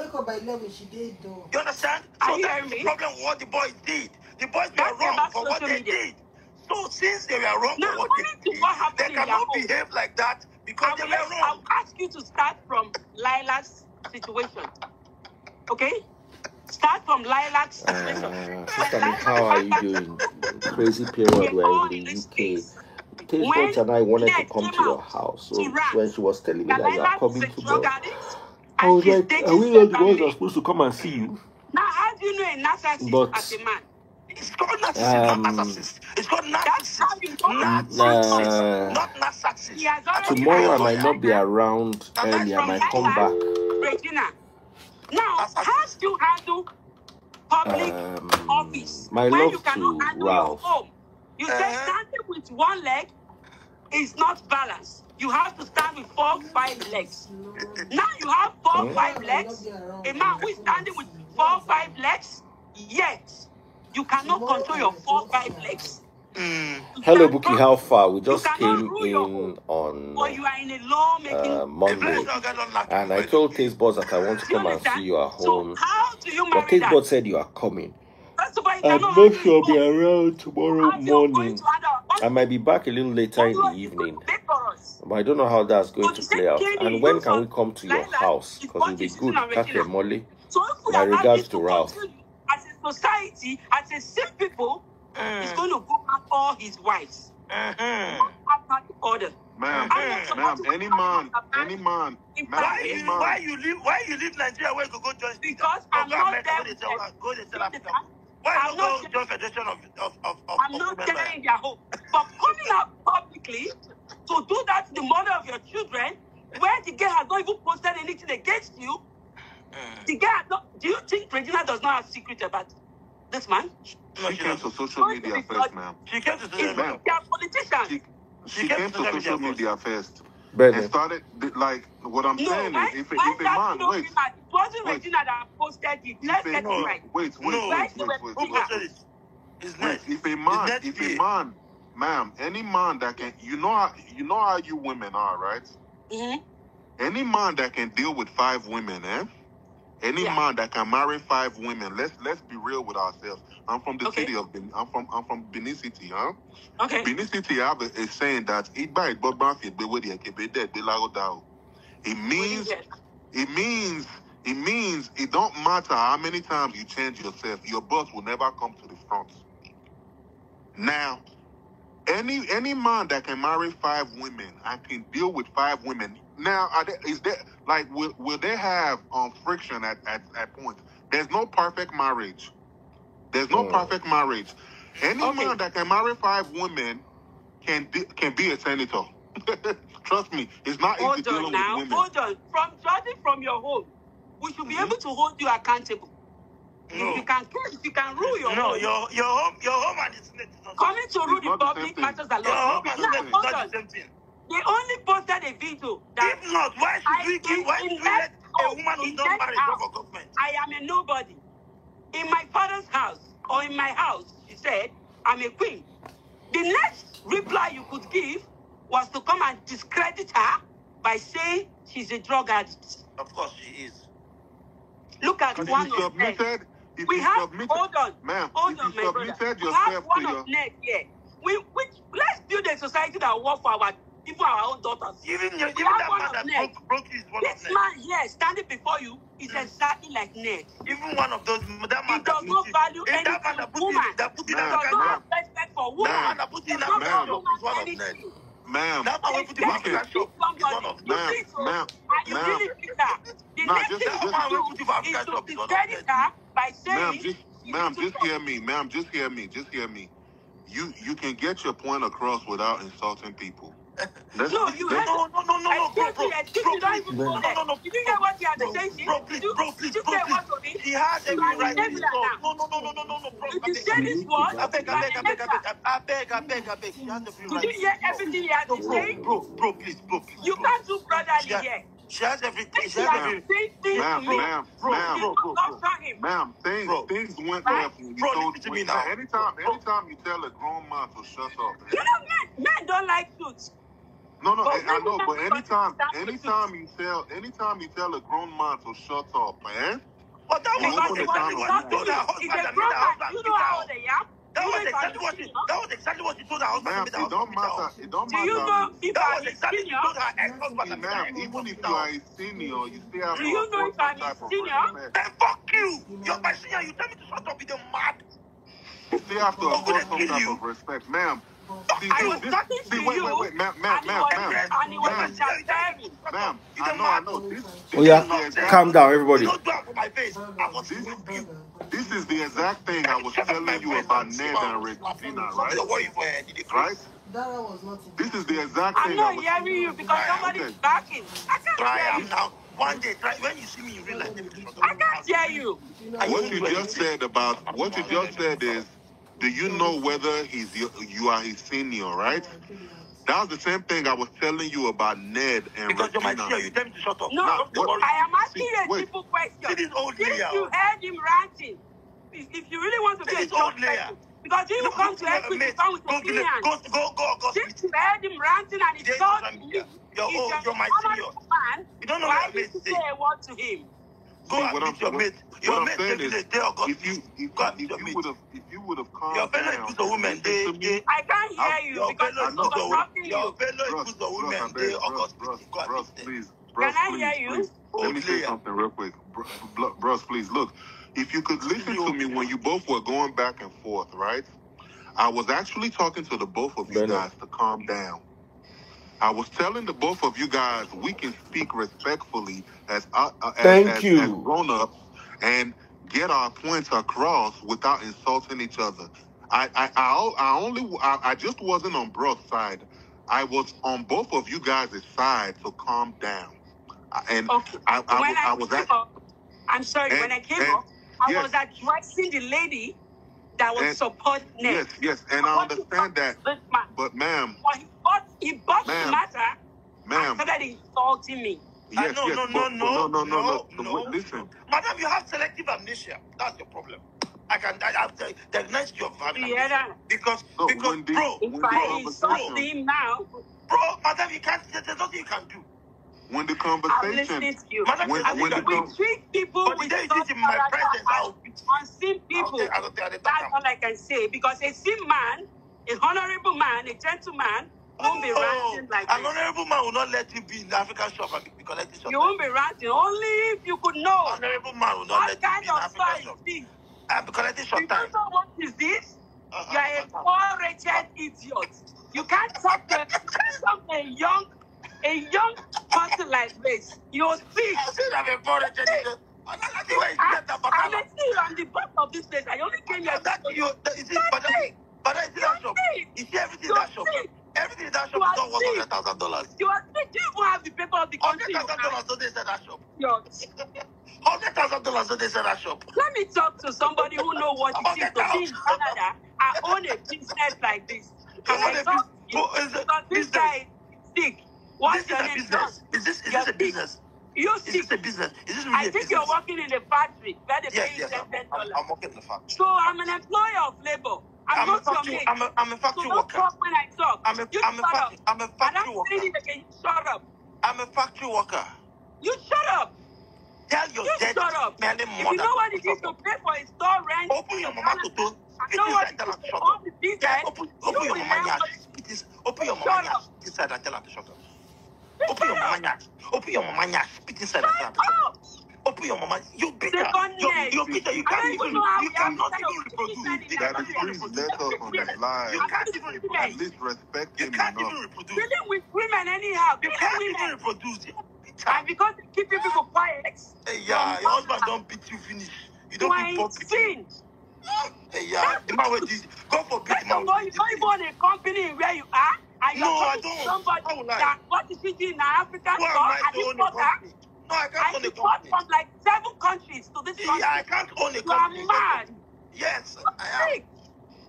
You understand? So that's the problem with what the boys did. The boys were wrong for what they did. So since they were wrong for what they did, they cannot behave like that because they were wrong. I'll ask you to start from Laila's situation. Okay? Start from Laila's situation. Sister, how are you doing? Crazy period we're in the UK. Taste and I wanted to come to your house. So when she was telling me that you are coming tomorrow, I was like, are we not the ones that are supposed to come and see you? Now, how do you know a narcissist as a man? It's called narcissist. It's called narcissist. Not narcissist. Tomorrow I might not be around early. I might come back. Regina. Now, how do you handle public office my when love you cannot to handle Ralph. your home? You say standing with one leg is not balanced. You have to stand with 4, 5 legs. Now you have 4, 5 legs. A man who is standing with 4, 5 legs, yet you cannot control your 4, 5 legs. Hello, Buki. How far? We just came in on or you are in a law-making Monday, and I told Taste Boss that I want to come and see you at home. So how do you but marry Taste that? Boss said you are coming. I'm not sure I'll be around tomorrow morning. I might be back a little later in the evening, but I don't know how that's going to play out. And when can we come to your house? Because it'll be good. Catch Molly. My regards to Ralph. As a society, as a simple people, he's going to go back all his wives. Order. Ma'am, any man. Why you leave Nigeria where you go join? Because I'm not there. Why not go join Federation of I'm not there in their home. But coming out publicly to do that to the mother of your children, where the girl has not even posted anything against you, the girl has not. Do you think Regina does not have secret about this man? No, she came to social media first, ma'am. She came to social media. They are politicians. She came to social media first. But and started, like, what I'm saying is, if a man, wait. It wasn't Regina that posted it. Let's get it right. Wait. If a man, ma'am, any man that can, you know how you women are, right? Mm-hmm. Any man that can deal with 5 women, Any man that can marry 5 women, let's be real with ourselves. I'm from the city of Benin. I'm from Benin City, huh? Okay. Benin City have a saying that it means it don't matter how many times you change yourself, your boss will never come to the front. Now, any man that can marry 5 women and can deal with 5 women. Now, will they have friction at points? There's no perfect marriage. Perfect marriage. Any man that can marry 5 women can be a senator. Trust me, it's not easy dealing with women. Hold on. From your home, we should be able to hold you accountable. No. If you can rule your home. Your home and its coming to rule the public matters a lot. Your home and it's not the same thing. They only posted a video that if not, why should we let a woman who's not married go for government? I am a nobody. In my father's house or in my house, she said, I'm a queen. The next reply you could give was to come and discredit her by saying she's a drug addict. Of course she is. Look at one of them. if We you have, submit, hold on, ma'am, hold if on, you my brother. submitted We have yourself to one your, of Ned here. Let's build a society that works for even our own daughters. Even We that have one man of that Ned. broke is one of This them. man here standing before you is exactly like Ned. Even one of those, that man He does not value that man anything that put woman. in that put in He Ma'am, does African not shop. have respect for That woman. man that put He in does not African value shop woman is one of anything. them. ma'am, That man They we put in get African to shop is somebody. one of You them. ma'am, see, so, ma'am, and you ma'am. really treat her. The Nah, next just, thing That you man we do put in African is to shop is one of discredit them. her by ma'am, saying just hear me, ma'am, just hear me, just hear me. You can get your point across without insulting people. no, you let's- heard. Excuse me, don't even go there. No, Did you hear what he had to say? bro, please, Did you hear what to me? He has You every are right to irregular insult. now. No, bro. If you say this word, I beg. you are a hater. I beg. She has every Did right. you hear everything he had to say? Bro, please. You can't do brotherly here. She has everything. This She has man every. is saying things to me. ma'am, You did not concern him. ma'am, Bro. things went Right? left when you Bro, told. listen to me now. Anytime you tell a grown man to shut up, You know, men don't like truth. no, But I when know, you but stand for anytime you tell a grown man to shut up, man. But that You was because open it the was can of insulting worms. you. It's a grown man. You know how old I am. That You know was if I'm exactly what she. senior. That was exactly what she told her husband. Ma'am, to meet her it don't husband with her. matter. It don't Do you matter. know if That I'm was his exactly she senior? told her ex-husband. See, ma'am, even if you are a senior, you still have Do to you know afford if I'm some his type of senior? respect. Then fuck you. You're my senior. You tell me to shut up. You're mad. You still have to I'm afford gonna some kill type you. of respect, ma'am. See, I was talking to you, wait, ma'am, and he was ma'am, interfering. ma'am. You I don't know. mad. This Oh yeah, is the exact. calm down, You everybody. don't do it for my face. I will This, slap you. this is the exact thing I was telling you about Ned and Regina, right? Don't worry for her. Did you Right? This is the exact I'm thing not I was. hearing you because somebody's Okay. backing. I can't try hear am you. now? One day, try when you see me in real life. Let me shut I up. can't hear you. What you just said is, do you know whether you are his senior, right? That was the same thing I was telling you about Ned and Because you're my Regina. senior, you tell me to shut up. No, Now, what- I am asking you a wait. simple question. See this old Since layer. you heard him ranting, if you really want to be a This old strong layer. person, because you come to equity, you come with a clean hand. Go. Since you heard him ranting and There is insulting social him, media. You're my senior. man, You don't know why what your did you mate say say. a word to him? Go See, and meet your mate. Your I'm mate saying taking is, a day or God. if you would have calmed Your fellow down, is a woman. listen to me. I can't hear you Your because fellow I'm interrupting your you. fellow is a woman. They August. Go and meet them. Please, Can I hear you? please. Let me Old say layer. something real quick. Bros, please, look. If you could listen to me when you both were going back and forth, right? I was actually talking to the both of you Bennett. guys to calm down. I was telling the both of you guys we can speak respectfully as Thank you. grown-ups and get our points across without insulting each other. I just wasn't on bro's side. I was on both of you guys' side, so calm down. And Okay. I'm sorry, when I came up, I was addressing the lady that was supporting Ned. Yes, and I understand that. This man. But ma'am, he bought the matter ma'am, and started insulting me. yes, No. Listen, Madam, you have selective amnesia. That's your problem. I have to diagnose you of having amnesia. Because If I insult him now, bro, madam, you can't. There's nothing you can do. When the I'm conversation, listening to you. when we treat people but with the day you in my presence, I'll unseen people. That's all I can say. Because a seen man, a honorable man, a gentleman, won't be ranting like an this. honorable man will not let you be in the African shop and be collecting shop. You won't be ranting. Only if you could know. Honorable man will not let you be in the African shop. I'm collecting short time. You know what is this? You are a poor-rated idiot. You can't talk to a young person like this. You're sick. I said I'm a poor-rated idiot. I'm the boss of this place. I only came here to you. Is it, but I see that shop. You see everything in that shop. Everything in that shop is not worth $100,000. You are sick. Do you even have the paper of the country? $100,000 so they sell that shop. $100,000 so they sell that shop. Let me talk to somebody who knows what it is to be in Canada and own a business like this. This guy is sick. What's your name? Is this a business? You're sick. Is this a business? Is this really I think you're working in a factory where they pay you $10. I'm working in the factory. So I'm an employer of labor. I'm not your mate. I'm a factory so worker. Don't talk when I talk. I'm a factory worker. Shut up. I'm a factory worker. You shut up. Tell your You dead shut up. smelling If you mother. know what it is to pay for a store rent, Open your mama to do. I know what it is to own the business. Open You your will mama learn nyash. what Open your Shut mama up. nyash. This side and tell her to shut up. You Open your shut mama up. nyash. Open your mama nyash. Spit inside and tell her to shut up. Open your mama. You bitter. You're bitter. You I can't don't even even. know how You we have cannot this kind even of reproduce. business in You Daddy, cannot even please reproduce. let us on his life. You can't even At reproduce. least respect You him can't enough. even reproduce. dealing with women anyhow. You Killing can't even women. reproduce. You're bitter. And because they keep people quiet, Yeah, your husband don't beat you finish. You you don't are beat in pop sin. Yeah, the man with this. God forbid First the man of all, with you this. don't even own a company where you are, and you No, are I talking to don't. somebody How will I? that what is it in an African Who store, am I and to you own a bought her, company? No, I can't and own a you bought company. from like 7 countries to this country. Yeah, I can't own a You company. are mad. Yes, I am. Sick.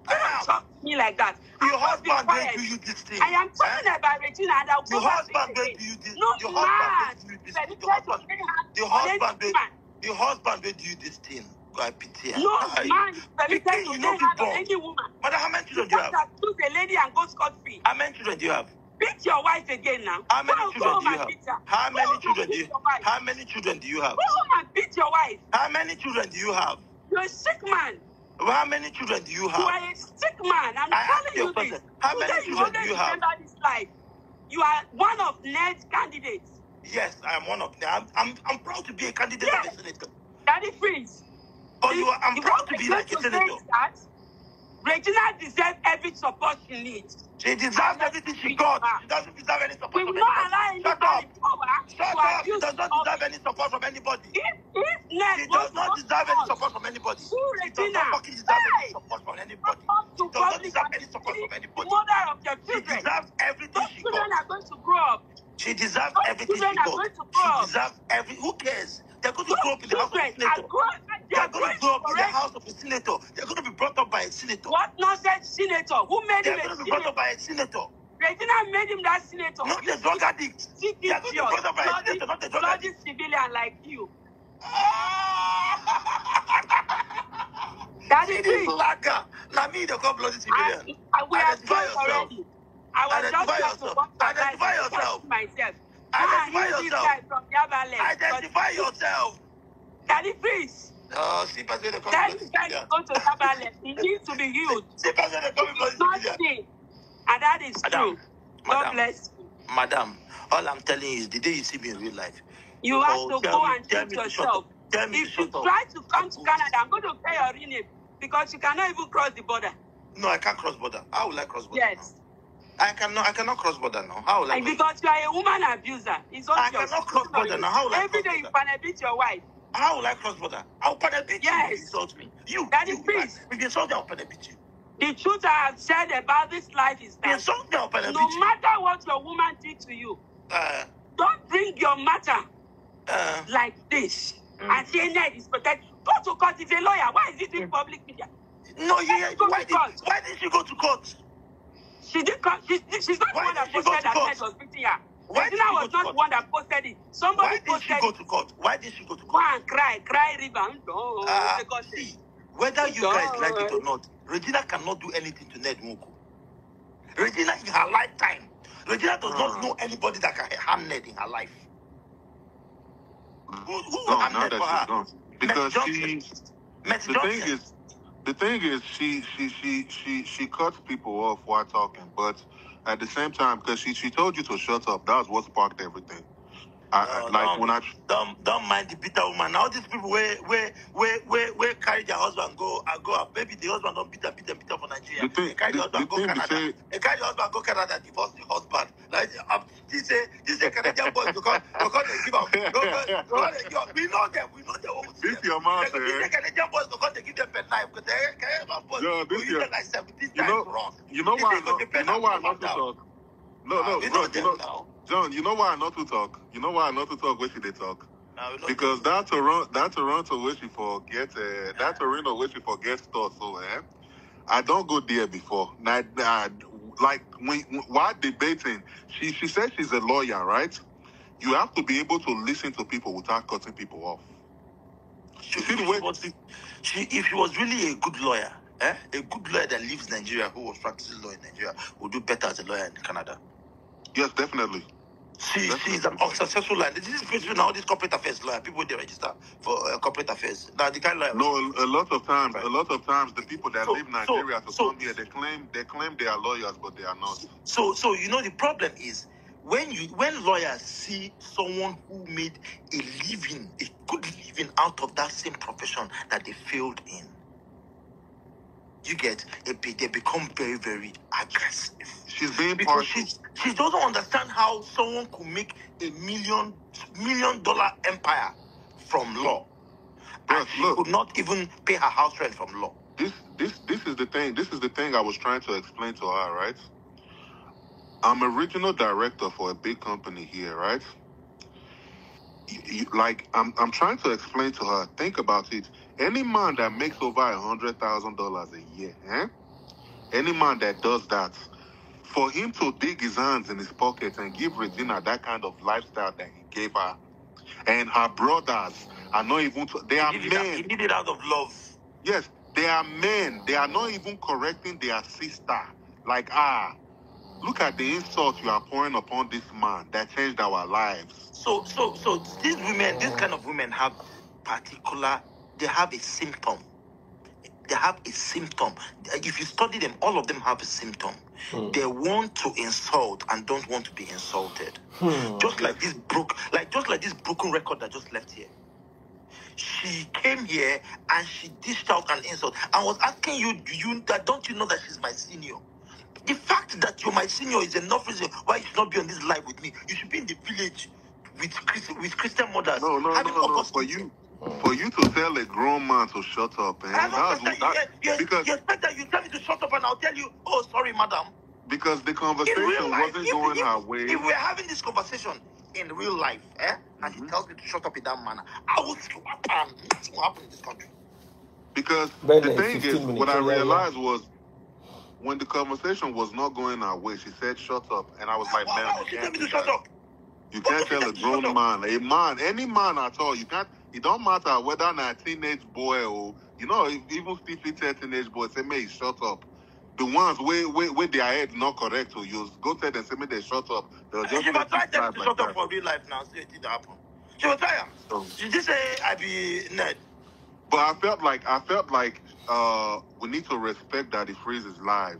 You don't talk to me like that. Your I must be husband going quiet. to you this thing. I am talking about Regina, and I'll Your go back to it husband going again. to you this. No Your man husband going to you this. permitted Your to husband. lay hands Your on any husband. woman. Your husband going to you this thing. Go I pity her. No man is permitted Pikin, to you lay don't be hands on born. any woman. Madam, how many You children do you just have? accuse a lady and go scot-free. How many children do you have? Beat your wife again now. How many Go children home do you and have? beat her. How Go many home children and do beat you? your wife. How many children do you have? Go home and beat your wife. How many children do you have? You're a sick man. How many children do you You have? are a sick man. I'm I asked telling you a you question. this. How many Today you children do always you have? remember this life. You are one of Ned's candidates. Yes, I am one of them. I'm proud to be a candidate of a senator. Daddy Freeze. But I'm proud to be like a senator. That Regina deserves every support she needs. She deserves everything she got. She doesn't deserve any support We from will not anybody. allow anybody power Shut to up. She abuse does not of deserve it. any support from anybody. If Ned She wants does to not come deserve to any us, support from anybody. sue She does Regina. not fucking deserve any Hey! support from Come anybody. up She to does not public deserve and any support from the anybody. mother of your She children. deserves everything Those she children got. are going to grow up. She deserves Those everything children she are got. going to She grow up. deserves who cares? They're going to Those grow up in the house of a children senator. they They're are going to growing grow up up in the already. house of a senator. They're going to be brought up by a senator. What nonsense senator? Who made him They're a going to be brought senator? up by a senator. Regina made him that senator. Not a drug addict. Sick They're going to be brought up by a senator, not a drug bloody addict. civilian like you. See this lagger. Now me, they call bloody civilian. We have Identify closed yourself. already. I was just Identify trying to yourself. watch my life Identify and yourself. watch myself. Identify This yourself. guy from the other left. Identify yourself. Daddy, please. See, person, they call That bloody guy civilian. go to the other left. He needs to be healed. See, person, they call me bloody civilian. Nothing. And that is true. God bless you. Madam, all I'm telling you is the day you see me in real life, You have to go and treat yourself. If you try to come to Canada, I'm going to pay your rename because you cannot even cross the border. No, I can't cross border. How will I cross border? Yes. Now? I cannot cross border now. How will I? Because you are a woman abuser. It's obvious. I cannot cross border now. How will I Every day you beat your wife. How will I cross border? I'll beat you if you insult me. Please. If you insult me, I'll beat you. The truth I have said about this life is that no matter what your woman did to you, don't bring your matter like this and say Ned is protected. Go to court. If a lawyer, why is it in public media? No, why did she go to court? She did come. She's not the one that posted that Ned was beating her. Regina was not the one that posted it. Somebody posted it. Why did she go to court? Why did she go to court? Go and cry river. See, whether you guys like it or not, Regina cannot do anything to Ned Nwoko. Regina, in her lifetime, Regina does not know anybody that can harm Ned in her life. Who harmed Ned for her? Because the thing is, she cuts people off while talking, but at the same time, because she told you to shut up, that was what sparked everything. Don't mind the bitter woman. Now these people where carry their husband go up. Maybe the husband don't beat them for Nigeria. They carry the husband go Canada. They carry the husband go Canada, divorce the husband. Like this Canadian boys because they give up. We know them. This your man, These Canadian boys because they give them pen knife because they Canadian boys will use them like 17 times wrong. You know why not to talk? No. John, you know why I not to talk? You know why I not to talk where she they talk? Because that Toronto where she forget that Toronto where she forget stuff. So I don't go there before. Like while debating, she said she's a lawyer, right? You have to be able to listen to people without cutting people off. If she was really a good lawyer, a good lawyer that leaves Nigeria, who was practicing law in Nigeria, would do better as a lawyer in Canada. Yes, definitely. She's an unsuccessful lawyer. This is basically now this corporate affairs lawyer. People they register for corporate affairs. Now the kind of lawyer. No, a lot of times, Right. the people that leave Nigeria to come here, they claim they are lawyers, but they are not. So you know the problem is when lawyers see someone who made a good living out of that same profession that they failed in, they become very, very aggressive. She's being because partial. she doesn't understand how someone could make a $1 million empire from law. And she could not even pay her house rent from law. This is the thing. This is the thing I was trying to explain to her, right? I'm a regional director for a big company here, right? I'm trying to explain to her, think about it. Any man that makes over $100,000 a year, any man that does that, for him to dig his hands in his pocket and give Regina that kind of lifestyle that he gave her, and her brothers are not even, they are men. He did it out of love. Yes, they are men. They are not even correcting their sister. Like, look at the insult you are pouring upon this man that changed our lives. So these women, this kind of women they have a symptom. They have a symptom. If you study them, all of them have a symptom. They want to insult and don't want to be insulted. Just like this broken record that just left here. She came here and she dished out an insult. I was asking you, don't you know that she's my senior? The fact that you're my senior is enough reason why you should not be on this live with me. You should be in the village with Christian mothers. No. For you to tell a grown man to shut up, you expect that you tell me to shut up and I'll tell you, oh, sorry, madam. Because the conversation wasn't going her way. If we're having this conversation in real life, and he tells me to shut up in that manner, I will slap him. Nothing will happen in this country. Because the thing is, what I realized was, when the conversation was not going our way, she said, shut up. And I was like, man, you can't do shut up. You can't tell a grown man, any man at all, you can't, it don't matter whether a teenage boy or, even still teenage boy, say, may shut up. The ones where their head not correct, so you go tell them, say, may they shut up. They'll just she will try to shut up for real life now, see it didn't happen. She will try. She just say, I be Ned. But I felt like we need to respect that he freezes live.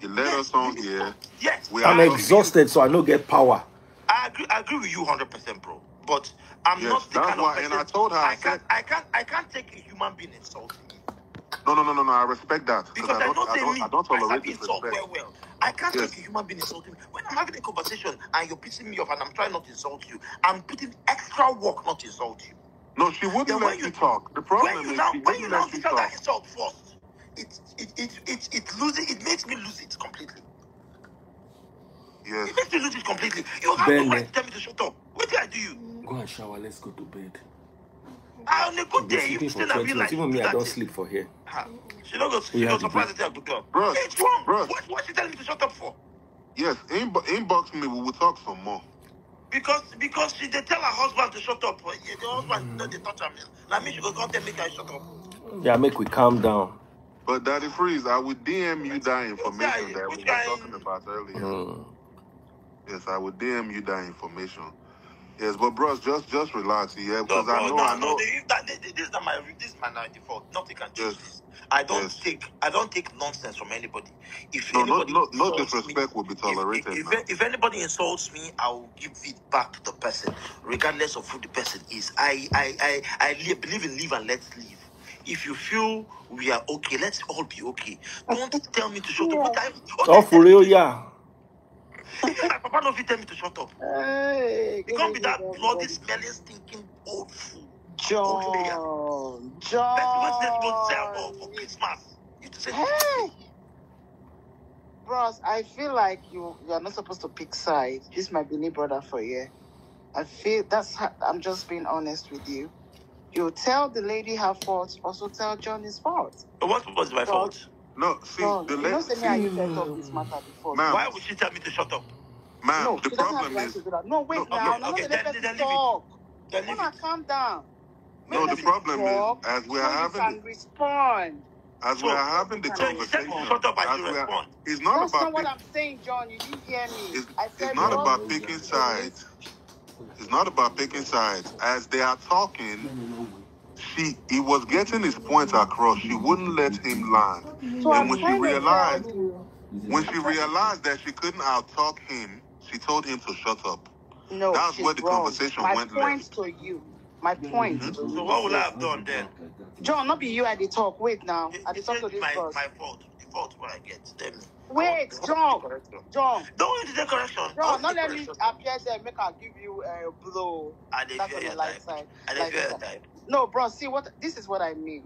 He let us on here. Yes. I'm exhausted, so I don't get power. I agree with you 100%, bro. But I'm not the kind of person. And I told her, I can't take a human being insulting me. No. I respect that Because I don't tolerate insult well. I can't take a human being insulting me. When I'm having a conversation and you're pissing me off and I'm trying not to insult you, I'm putting extra work not to insult you. No, she wouldn't let you talk. The problem is when you now teach her that insult first, it makes me lose it completely. Yes. It makes me lose it completely. You have no right to tell me to shut up. What did I do you? Go and shower, let's go to bed. On a good day, you still have real life. Even me, I don't sleep for here. She don't go surprise at good girl. Bro, it's wrong. What she telling me to shut up for? Yes, inbox me, we will talk some more. Because they tell her husband to shut up. The husband they touch her. Now me she go come tell me to shut up. Yeah, make we calm down. But Daddy Freeze, I would DM you that information that we were talking about earlier. Yes, I would DM you that information. Yes, but bros, just relax, yeah. Because I know. This is my default. Nothing can change this. I don't take nonsense from anybody. If no disrespect will be tolerated. If anybody insults me, I will give it back to the person, regardless of who the person is. I believe in live and let's live. If you feel we are okay, let's all be okay. Don't tell me to shut up. Oh, for real, yeah. My papa don't tell me to shut up. It can't be that bloody, smelling, stinking old food. John. Let's go sell for Christmas. You to say, hey, bros, I feel like you are not supposed to pick sides. This might be new brother for you. I feel I'm just being honest with you. You tell the lady her fault, also tell John his fault. What was my fault? No, see, the lady. You know, say me, you set up this matter before. Why would she tell me to shut up? Ma'am, no, the problem is. No, wait now. Then talk. Calm down. No, the problem is, as we are having. Can respond. As we are having the conversation, shut up, I should respond. It's not That's about not what I'm saying, John. You didn't hear me. I said it's not about picking sides. It's not about picking sides. As they are talking, he was getting his points across. She wouldn't let him land. So And I'm when she trying to realized tell you. that she couldn't out-talk him, she told him to shut up. No, That's she's where the wrong. conversation My went point left. to you. My point to you. So what will I have done then? John, not be you at the talk. Wait now. At the talk to this my boss. fault. The fault what I get. Tell me. Wait, John. John. Don't need the correction. John, not let me appear there. Make I give you a blow. That's on the light side. No, bro. See what? This is what I mean.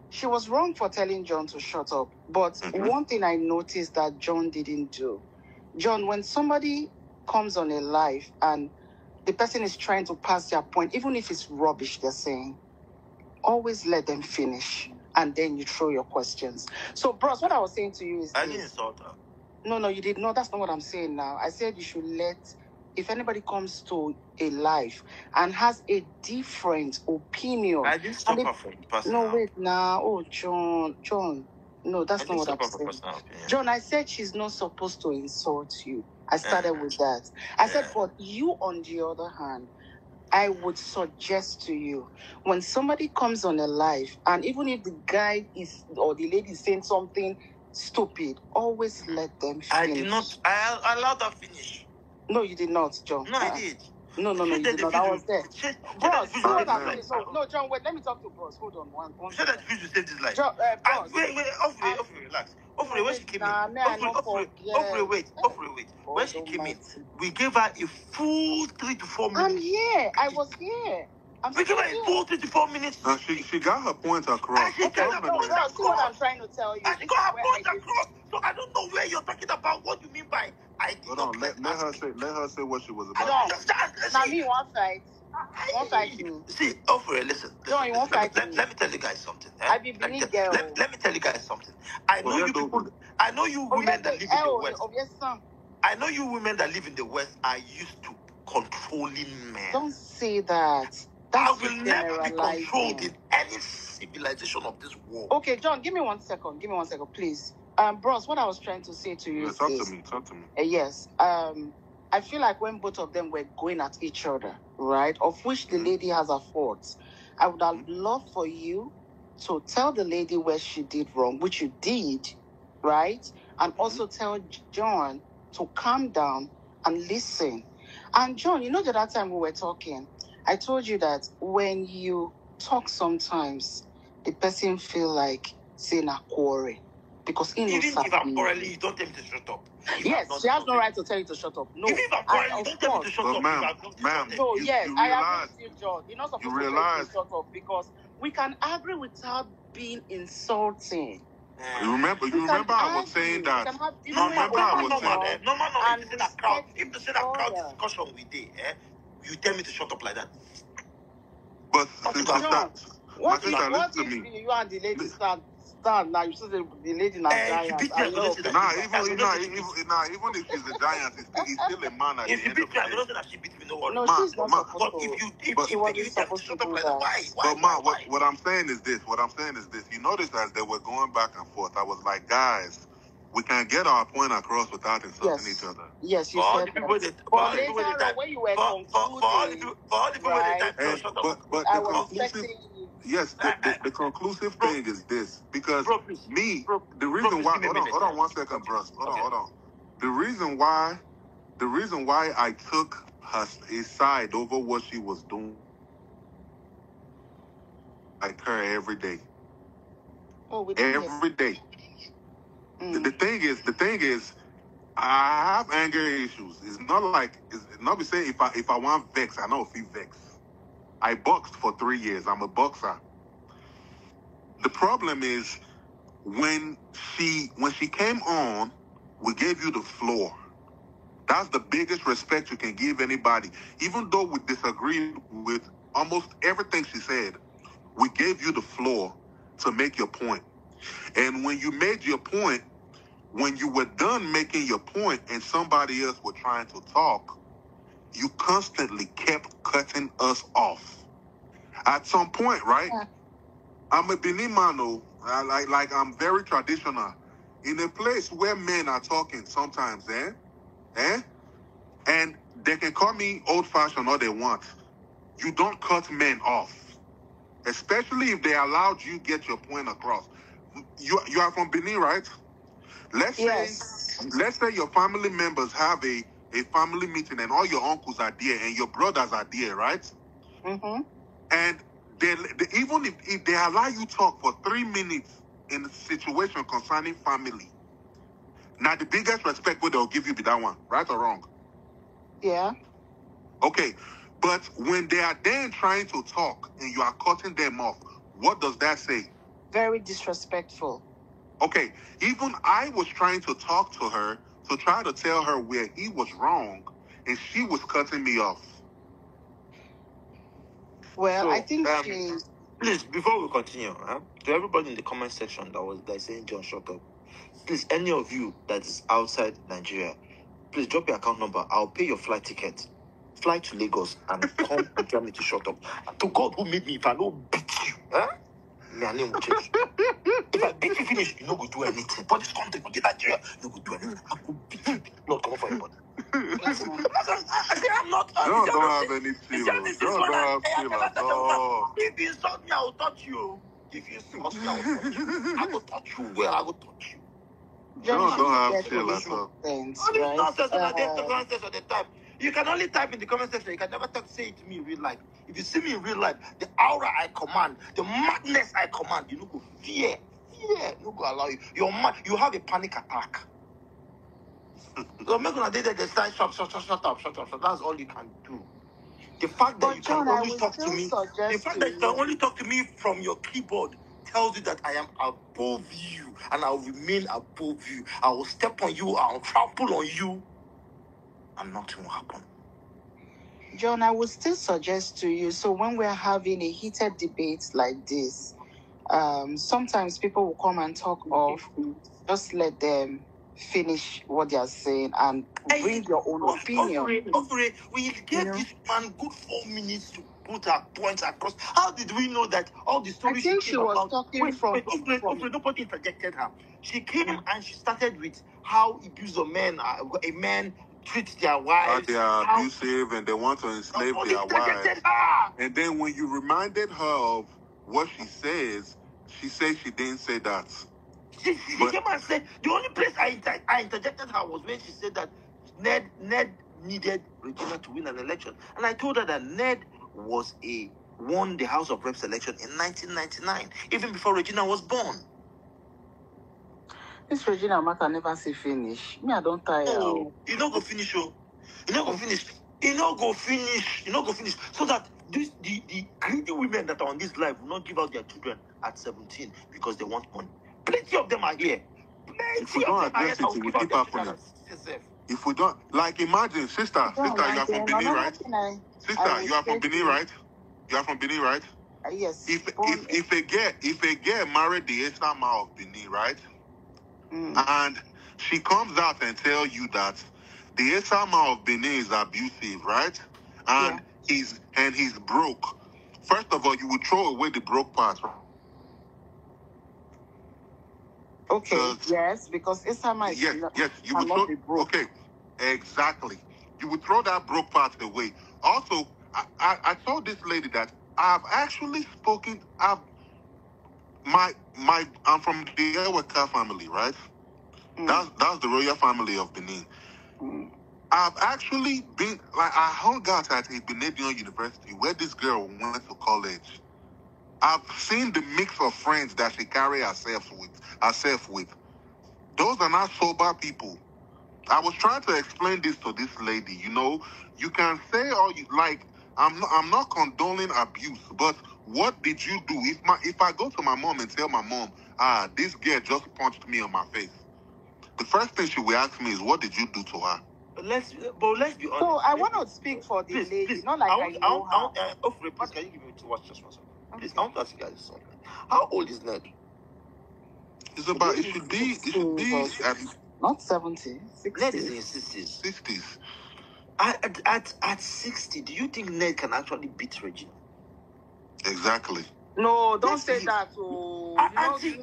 She was wrong for telling John to shut up. But one thing I noticed that John didn't do. John, when somebody comes on a live and the person is trying to pass their point, even if it's rubbish they're saying, always let them finish. And then you throw your questions. So, bros, what I was saying to you is I didn't insult her. No, you did not. That's not what I'm saying now. I said you should if anybody comes to a live and has a different opinion. I didn't stop her from personal. No, wait now. Oh, John. No, that's not what I'm saying. John, I said she's not supposed to insult you. I started with that. I said, but you, on the other hand, I would suggest to you, when somebody comes on a live, and even if the guy or the lady is saying something stupid, always let them finish. I did not. I allowed her finish. No, you did not, John. No, I did. No, you did not. I was there. Bros, no, John, wait, let me talk to Bros. Hold on, one you said that you should save this life. John, Bros. Wait, relax. Hopefully, when she came in, wait. When she came in, we gave her a full 3 to 4 minutes. I'm here. I was here. We gave her a full 3 to 4 minutes. She got her point across. See what I'm trying to tell you. She got her point across. So I don't know where you're talking about. What you mean by I did not let her say what she was about. Now me one side. One side me. See, Ofre, listen. No, you won't fight me. Let me tell you guys something. I be beneath girl. Let me tell you guys something. I know you women that live in the West. I know you women that live in the West are used to controlling men. Don't say that. I will never be controlled in any civilization of this world. Okay, John, give me 1 second. Please. Bros, what I was trying to say to you is talk to me. Yes. I feel like when both of them were going at each other, right, of which the lady has her faults, I would have loved for you to tell the lady where she did wrong, which you did, right, and also tell John to calm down and listen. And John, you know the other time we were talking, I told you that when you talk sometimes, the person feel like saying a quarry. Because even if I'm quarreling, you don't tell me to shut up. Yes, she has no right to tell you to shut up. No. Even if I'm quarreling, you don't tell me to shut up. Ma'am, no, yes, I agree with you, John. You're not supposed to tell me to shut up because we can agree without being insulting. You remember I was saying that. If they say that crowd discussion we did, you tell me to shut up like that. But what if you and the lady stand now? You see the lady now giant. Even if she's a giant, he's still a man at the end of the day. No, she's not supposed to. If she wasn't supposed to do that. But ma, what I'm saying is this. You notice as they were going back and forth, I was like, guys, we can get our point across without insulting each other. Yes, you said that. But later on, when you were concluding, but the conclusive, yes, the conclusive thing is this, because the reason why, hold on 1 second, bros, hold on. The reason why I took her side over what she was doing, like her every day. Every day. The thing is, I have anger issues. It's not be saying if I want vex, I know if you vex. I boxed for 3 years. I'm a boxer. The problem is when she came on, we gave you the floor. That's the biggest respect you can give anybody. Even though we disagreed with almost everything she said, we gave you the floor to make your point. And when you made your point, when you were done making your point and somebody else were trying to talk, you constantly kept cutting us off. At some point, right? I'm a Benimano, like I'm very traditional. In a place where men are talking sometimes, and they can call me old-fashioned all they want. You don't cut men off, especially if they allowed you get your point across. You are from Benin, right? Let's say your family members have a family meeting and all your uncles are there and your brothers are there, right? Mm-hmm. And they even if they allow you talk for 3 minutes in a situation concerning family, now the biggest respect what they'll give you be that one, right or wrong? Yeah. Okay, but when they are then trying to talk and you are cutting them off, what does that say? Very disrespectful. Okay, even I was trying to talk to her to try to tell her where he was wrong, and she was cutting me off. Well, So, I think please, before we continue, to everybody in the comment section that was like saying John, shut up. Please, any of you that is outside Nigeria, please drop your account number. I'll pay your flight ticket. Fly to Lagos and come and tell me to shut up. To God who made me, if I don't beat you, my name will change. If I beat you finish, you no go do anything. But this country, for Nigeria, you no go do anything. I go beat you. Lord, come on for your body. I say I'm not. John don't have any feel. John don't have feel at all. If you insult me, I will touch you. If you insult me, I will touch you. I will touch you well. I will touch you. John don't have feel at all. Sense, All this right? nonsense on the comment section at the time. You can only type in the comment section. You can never say it to me in real life. If you see me in real life, the aura I command, the madness I command, you no go fear. No go allow you. You have a panic attack. So make una dey there, they say shut up. That's all you can do. The fact that But you John, can I only would talk to still me, suggest the fact to that you can you- only talk to me from your keyboard tells you that I am above you and I will remain above you. I will step on you, I will trample on you, and nothing will happen. John, I would still suggest to you, so when we're having a heated debate like this, sometimes people will come and talk off. Just let them finish what they are saying and bring your own opinion. We gave this man good 4 minutes to put our points across. How did we know that all the stories I think she she came was about? talking from Nobody interjected her. She came and she started with how abuse of men, a man treats their wives. They are abusive and they want to enslave their wives. And then when you reminded her of what she says, she said she didn't say that. She came and said, the only place I interjected her was when she said that Ned needed Regina to win an election. And I told her that Ned won the House of Reps election in 1999, even before Regina was born. This Regina matter never see finish. Me, I don't tire. Oh, you not go finish, oh. You not go finish. You not go finish. So that the greedy women that are on this life will not give out their children at 17 because they want money. Plenty of them are here. If we don't address it, it will keep happening. If we don't, like, imagine, sister, you are from Benin, right? Sister, you are from Benin, right? You are from Benin, right? Yes. If a girl married the Esama of Benin, right? And she comes out and tell you that the Esama of Benin is abusive, right? And he's broke. First of all, you would throw away the broke part, right? Okay. Yes, because Esama is yes, you would throw. Okay, exactly. You would throw that broke part away. Also, I told this lady that I've actually spoken. I'm from the Eweka family, right? That's the royal family of Benin. I've actually been, like, I hung out at a Benedian University where this girl went to college. I've seen the mix of friends that she carry herself with. Those are not sober people. I was trying to explain this to this lady. You know, you can say all you like. I'm not condoning abuse, but what did you do? If I go to my mom and tell my mom, this girl just punched me on my face, the first thing she will ask me is, what did you do to her? But let's be honest. So I want to speak for the lady, not like I know her. Please, can you give me to watch just one second? Please, I want to ask you guys something. How old is Ned? It should be not 70, 60. Ned is in his 60s. At 60, do you think Ned can actually beat Regina? Exactly. No, don't Yes, say he- that. Oh, Auntie,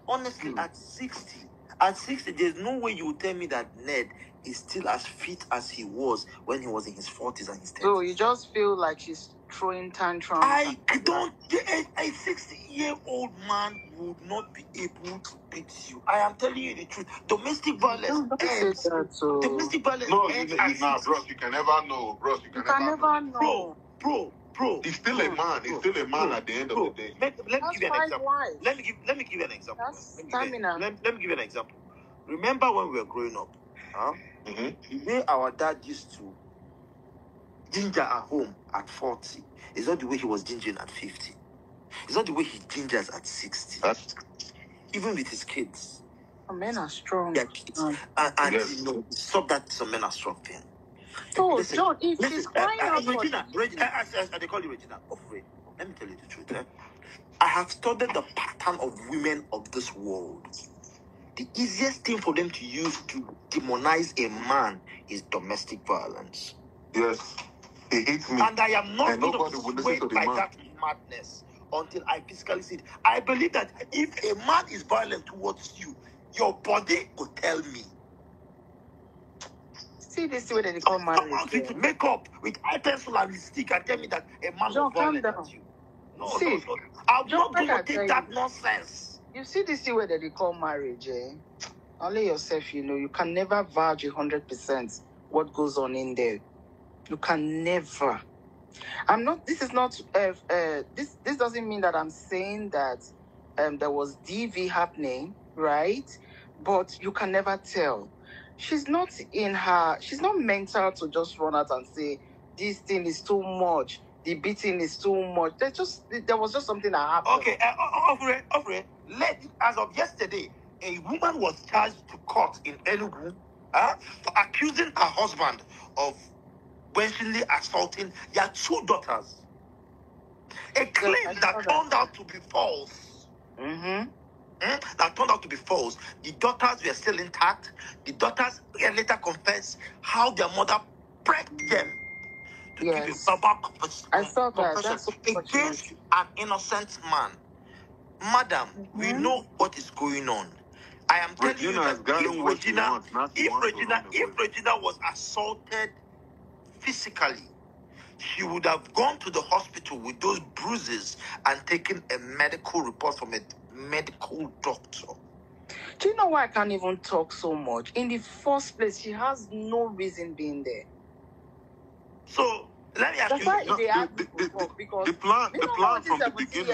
honestly, Hmm. at 60, there's no way you will tell me that Ned is still as fit as he was when he was in his 40s and his 30s. So you just feel like she's throwing tantrums. I don't. A 60-year-old man would not be able to beat you. I am telling you the truth. Domestic violence Don't say ends. that. So Domestic violence No, ends you at nah, 60. bros. You can never know, bros. You you can can never know. know. Bro. He's still a man. He's still a man at the end of the day. Let me That's give you an 5 example. wives. Let me give you an example. That's Let me stamina. give you an example. Remember when we were growing up? Mm-hmm. The way our dad used to ginger at home at 40 is not the way he was gingering at 50. It's not the way he gingers at 60. That's Even with his kids. Men are strong. Yeah, kids. And Yes. you know, stop that some men are strong thing. So, Listen, John, if she's crying out for Regina, as they call you Regina, let me tell you the truth. I have studied the pattern of women of this world. The easiest thing for them to use to demonize a man is domestic violence. Yes. He hates me. And I am not And going nobody to will listen sway to the by man. that madness until I physically see it. I believe that if a man is violent towards you, your body could tell me. See this way that they call marriage. Someone to make up with eye pencil and lipstick and tell me that a man John, was violent calm down. at you. No. I'm John, not going like to take that nonsense. You see this way that they call marriage, eh? Only yourself, you can never vouch 100% what goes on in there. You can never. This is not, this doesn't mean that I'm saying that there was DV happening, right? But you can never tell. She's not mental to just run out and say, this thing is too much, the beating is too much. There was just something that happened. Okay, as of yesterday, a woman was charged to court in Enugu for accusing her husband of basically assaulting their 2 daughters. A claim that turned out to be false. Mm-hmm. That turned out to be false. The daughters were still intact. The daughters later confessed how their mother prepped them to give a verbal I saw that. confession That's so against an innocent man. Madam, we know what is going on. I am telling you that if Regina was assaulted physically, she would have gone to the hospital with those bruises and taken a medical report from a medical doctor. Do you know why I can't even talk so much? In the first place, she has no reason being there. So let me ask you. The plan from the beginning.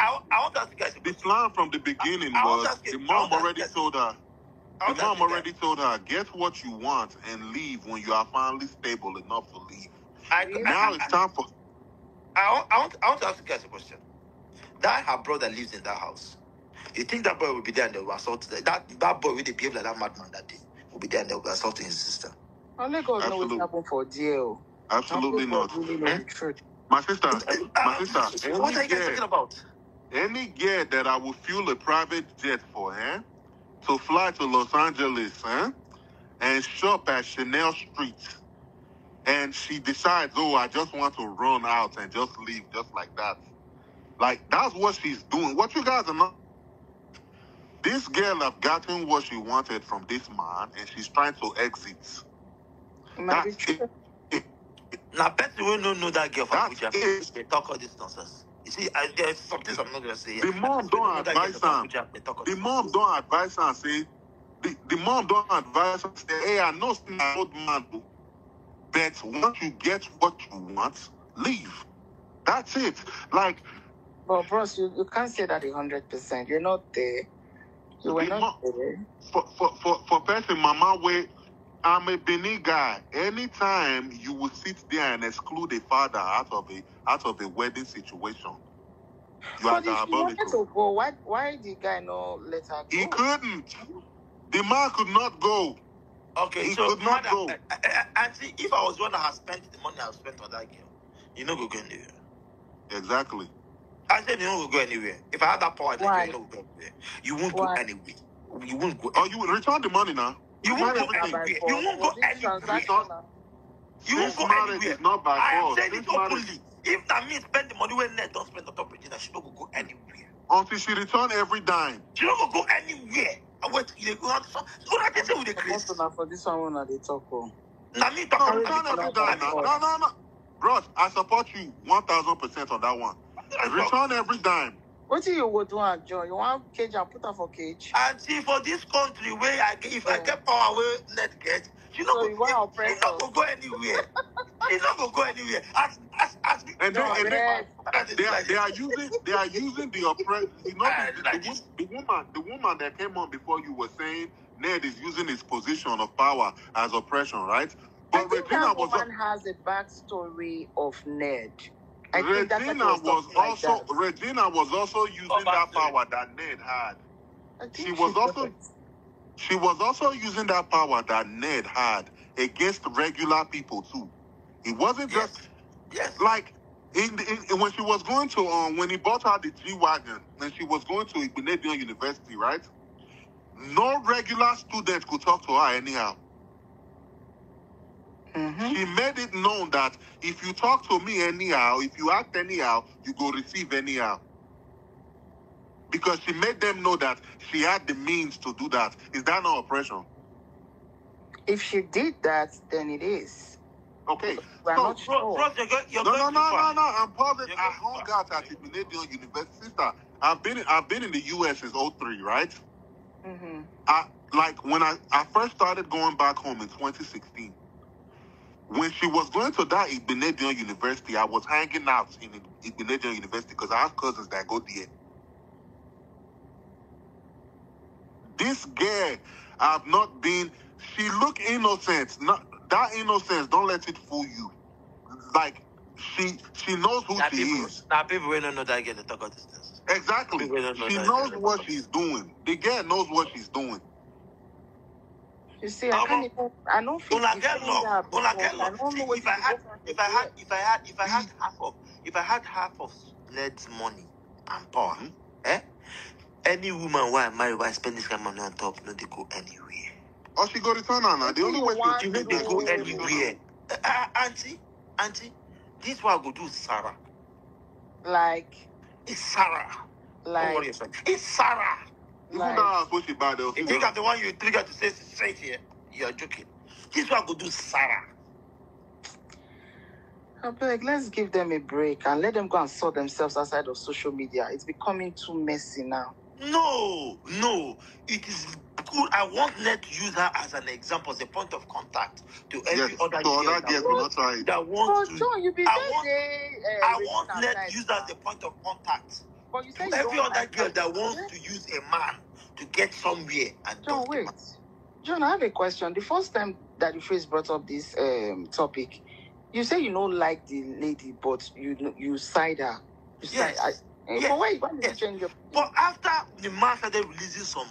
I want to ask you guys. The plan from the beginning was the mom already told her. The mom already told her, get what you want and leave when you are finally stable enough to leave. Now it's time for. I want to ask you guys a question. That her brother lives in that house. You think that boy will be there and they will assault that boy with the behave like that madman that day will be there and they will be assaulting his sister? Only God knows what happened for deal. Absolutely not. My sister. What are you guys talking about? Any girl that I will fuel a private jet for, to fly to Los Angeles, and shop at Chanel Street, and she decides, I just want to run out and just leave just like that. Like, that's what she's doing. What you guys are not. This girl have gotten what she wanted from this man, and she's trying to exit. That's it. Now, person will not know that girl from Abuja. They talk all this nonsense. You see, there's some things I'm not going to say. The mom don't advise her. The mom don't advise her and say, the mom don't advise her and say, hey, I know an old man, but once you get what you want, leave. That's it. Like, but bros, you can't say that 100%. You're not there. You were not there. For person, mama, way, I'm a Benin guy. Anytime you will sit there and exclude a father out of a wedding situation, you are diabolical. To go, why the guy not let her go? He couldn't. The man could not go. Okay, he could not go. And see, if I was one that has spent the money I spent on that girl, you know, go anywhere. Exactly. I said you won't go anywhere. If I had that power, you won't go anywhere. You won't go anywhere. You won't go. Oh, you will return the money now. You won't go anywhere. You won't go anywhere. You won't This go marriage anywhere. is not by I am force. saying This it marriage, openly. If that means spend the money when Ned don't spend on top of Regina, she don't go anywhere. until she return every dime. She don't go anywhere. I wait, you go out. So that they say with the Chris. For this one, they talk. Now me No, talk. return every dime. No. Bros, I support you 1,000% on that one. Return every dime. What do you would want, John? You want cage and put her for cage? And see, for this country where if I get power where Ned get, she not So you want oppressors? not go anywhere. She not go anywhere. And they are using the oppressed. You know, the woman that came on before you was saying Ned is using his position of power as oppression, right? But I think Regina that woman has a backstory of Ned. Regina was also using that power that Ned had. She was also using that power that Ned had against regular people too. It wasn't just like when she was going to when he bought her the G-Wagon and she was going to Nigba University, right? No regular student could talk to her anyhow. Mm-hmm. She made it known that if you talk to me anyhow, if you act anyhow, you go receive anyhow. Because she made them know that she had the means to do that. Is that not oppression? If she did that, then it is. Okay. We're not sure. No. I'm positive. I hung out at Nigba University. Sister, I've been in the US since 2003, right? Mm-hmm. When I first started going back home in 2016. When she was going to that Nigba University, I was hanging out in Nigba University because I have cousins that go there. This girl, I've not been. She look innocent. That innocence, don't let it fool you. Like she knows who she is. Now people will not know that girl. They talk about this. Exactly. She knows what she's doing. The girl knows what she's doing. You see, I don't feel if I had half of Ned's money and power, any woman who I marry, why spend this kind of money on top, no, they go anywhere. Or she go return on her. The only way she know they go anywhere. Auntie, this one I go do Sarah. It's Sarah. Don't worry yourself. It's Sarah. Even though what she buy, you think I'm the one you trigger to say straight here? You're joking. This one I go do Sarah. I'm like, let's give them a break and let them go and sort themselves outside of social media. It's becoming too messy now. No. It is good. I want Ned to use her as an example, as a point of contact to every other girl that wants to. John, I want Ned to use her as a point of contact. But you said to every other girl that wants to use a man to get somewhere and John, wait. John, I have a question. The first time that you first brought up this topic, you say you don't like the lady, but you side her. Yes. But why did you change your... But after the man started releasing some...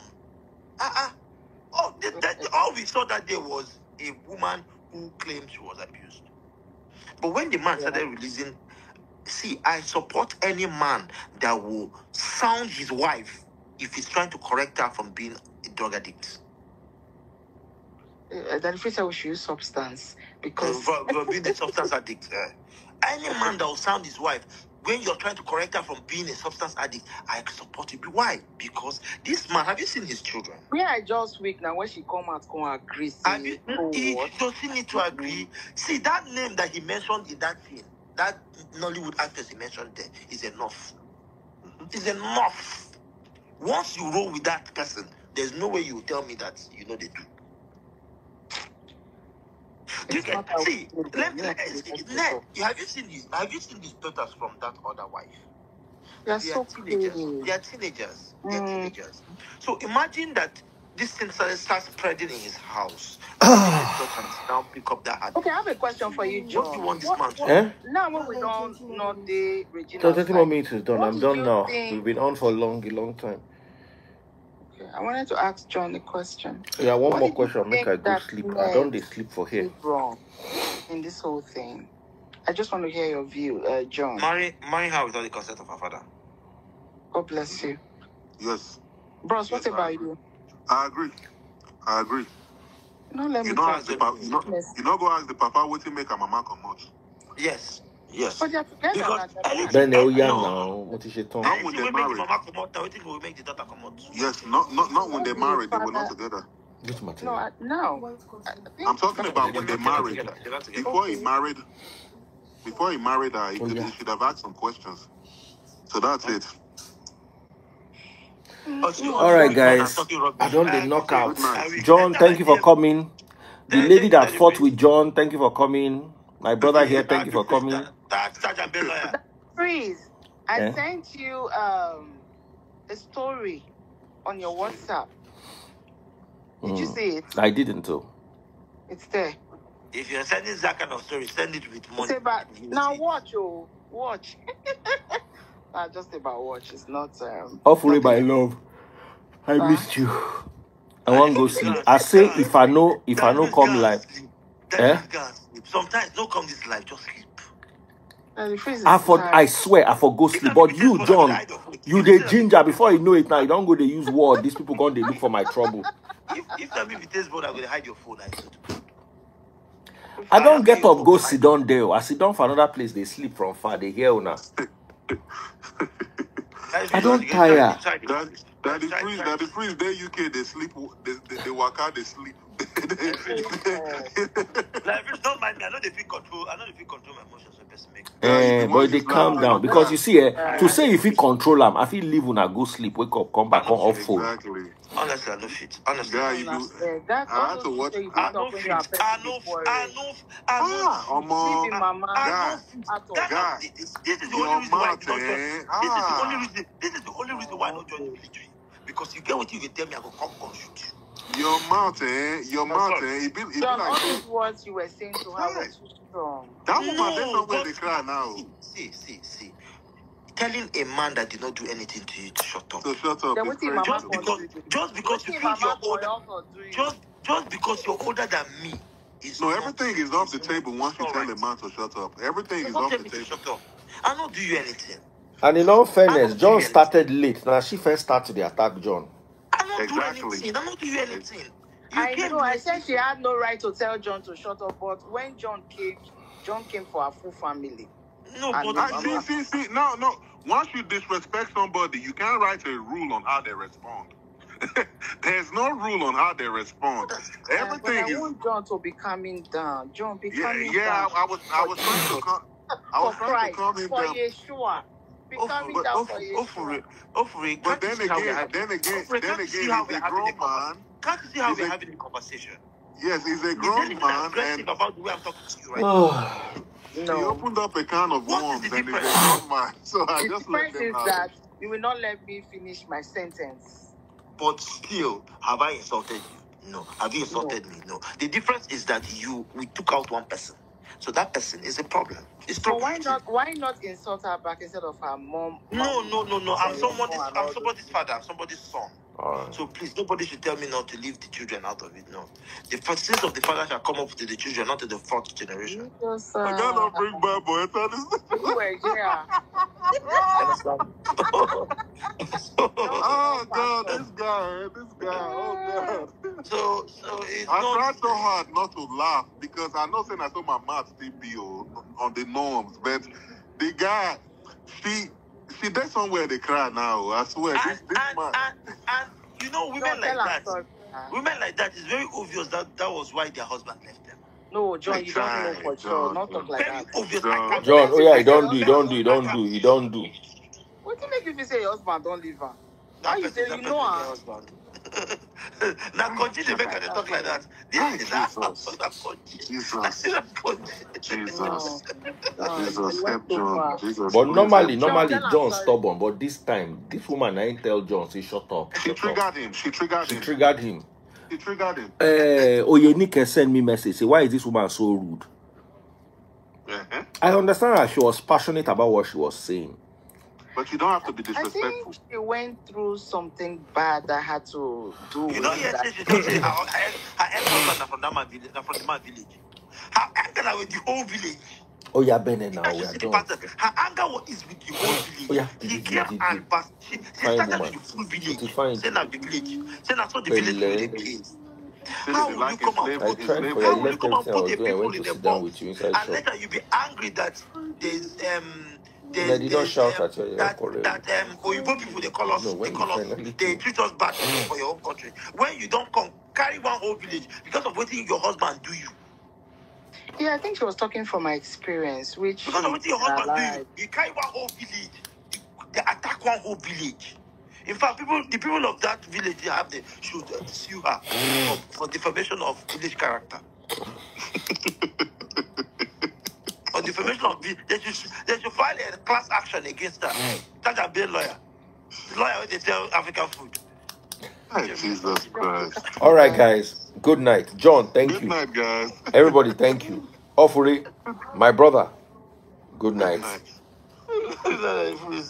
all we saw that day was a woman who claimed she was abused. But when the man started releasing... See, I support any man that will sound his wife if he's trying to correct her from being a drug addict. That if we should use substance, because... For being a substance addict. Any man that will sound his wife when you're trying to correct her from being a substance addict, I support it. Why? Because this man, have you seen his children? Yeah, I just weak now when she come agree. He doesn't need to agree. See, that name that he mentioned in that film, that Nollywood actress he mentioned there, is enough. It's enough. Once you roll with that person, there's no way you will tell me that you know they do. Ned, have you seen these daughters from that other wife? They are teenagers. They are teenagers. So imagine that this thing starts spreading in his house. Now pick up that habit. Okay, I have a question for you, John. What do you want this man to do? Now when we don't know the Regina... 30 more minutes is done. I'm done now. We've been on for a long time. I wanted to ask John a question. Yeah, one more question. Make I go sleep. I don't sleep for here. Wrong in this whole thing. I just want to hear your view, John. Marry her without the consent of her father. God bless you. Yes. Bros, what about you? I agree. No, let me You don't talk. ask the papa. You not go ask the papa what you make a mama come out. Yes. But they're together. Because Then they no. now. What is it? Not when they Anything will make the married. mama come out, now will make the daughter come out. Yes, not when they married. They were not together. Which No, material? no. I'm talking about when they married. They're not together. Before he married her, he should have asked some questions. So that's it. All right, guys. I don't they knock out. John, thank you for coming. The lady that fought with John, thank you for coming. My brother here, thank you for coming. Freeze. I sent you a story on your WhatsApp. Did you see it? I didn't too. It's there. If you're sending that kind of story, send it with money. It's about, now watch, watch. Just about watch. It's not. Hopefully, my love, I missed you. I want to go sleep. I say if I know come live. Sometimes don't come this live, just sleep. I swear I for go sleep. But you, John, you the ginger before you know it now. You don't go to use word. These people going to look for my trouble. If that be test board, I'm gonna hide your phone. I don't get up, go sit down there. I sit down for another place. They sleep from far. They hear now. I don't tire. That the freeze there UK they sleep they work out, they sleep. Don't mind me, I know they feel control my emotions when person make. But they calm down because you see to say if you control them, I feel leave when I go sleep, wake up, come back on off phone. Exactly. Honestly, I know fit. Honestly, yeah, you do. I had to watch. I know fit. I know. This is the only reason why I don't join. This is the only reason why I don't join the military. Because you get what you tell me, I go come shoot you. Your mouth, It be John, like all these words you were saying to her were too strong. That woman, there's no way they cry now. See. Telling a man that did not do anything to you to shut up. So shut up. Just because you think you're older. Just because you're older than me. Everything is off the table once you tell a man to shut up. Everything is off the table. Shut up. I don't do you anything. And in all fairness, John started late. Now she first started the attack, John. I don't do anything. I don't do anything. I know. I said she had no right to tell John to shut up, but when John came for her full family. No, but see. No. Once you disrespect somebody, you can't write a rule on how they respond. There's no rule on how they respond. Everything is. I want John to be calming down. John, be calming down. Yeah, I was trying to calm. I was trying to calm him down. For Yeshua. Be calming down for Yeshua. But then again, he's a grown man. Can't you see how we're having a conversation? Yes, he's a grown man. And about the way I'm talking to you right now. No. He opened up a can of worms and he's a grown man. So I just let them difference is that you will not let me finish my sentence. But still, have I insulted you? No. Have you insulted me? No. The difference is that we took out one person. So that person is a problem. So why not insult her back instead of her mom? No. I'm somebody's father. I'm somebody's son. So please, nobody should tell me not to leave the children out of it. No. The sins of the father shall come up to the children, not to the fourth generation. I cannot bring bad boy. Oh God, this guy. Oh God. So I tried so hard not to laugh because I know saying I saw my mouth still be on the norms, but the guy, she did somewhere they cry now. I swear, this man. And you know, women like that, it's very obvious that was why their husband left them. No, John, you don't know for sure. Not talk like that. Obvious. John, he don't do. What do you make you say your husband don't leave her? How you say you know her husband? Now continue to make her talk like that. Jesus. But normally John stubborn. But this time, this woman I ain't tell John say shut up. She triggered him. She triggered him. Oyenike sent me message. Say, why is this woman so rude? I understand that she was passionate about what she was saying. But you don't have to be disrespectful. I think she went through something bad that had to do with that. She don't say her ex-husband are from my village. Her anger with the whole village. Oh yeah, Bene now we are done. Her anger is with the whole village. Oh yeah, she started with the full village. Say now the village. Say now so the village will be. How will you come and I put? tried for you. I How will you left come and everything I put was the doing. I people went in to a sit down box with you inside and shop. later you be angry that there's No, they don't shout at you. that Oyibo people they call us No, when you finally they came. treat us bad for your own country. When you don't come carry one whole village because of what your husband do you. Yeah, I think she was talking from my experience, which Because of what your is husband do alive. you carry one whole village. They attack one whole village. In fact, the people of that village they have should sue her for defamation of village character. Or defamation of they should file a class action against her. That a bail lawyer. The lawyer when they sell African food. Jesus Christ. All right, guys. Good night. John, thank Good you. night, guys. Everybody, thank you. Ofuri, my brother. Good night. Good night.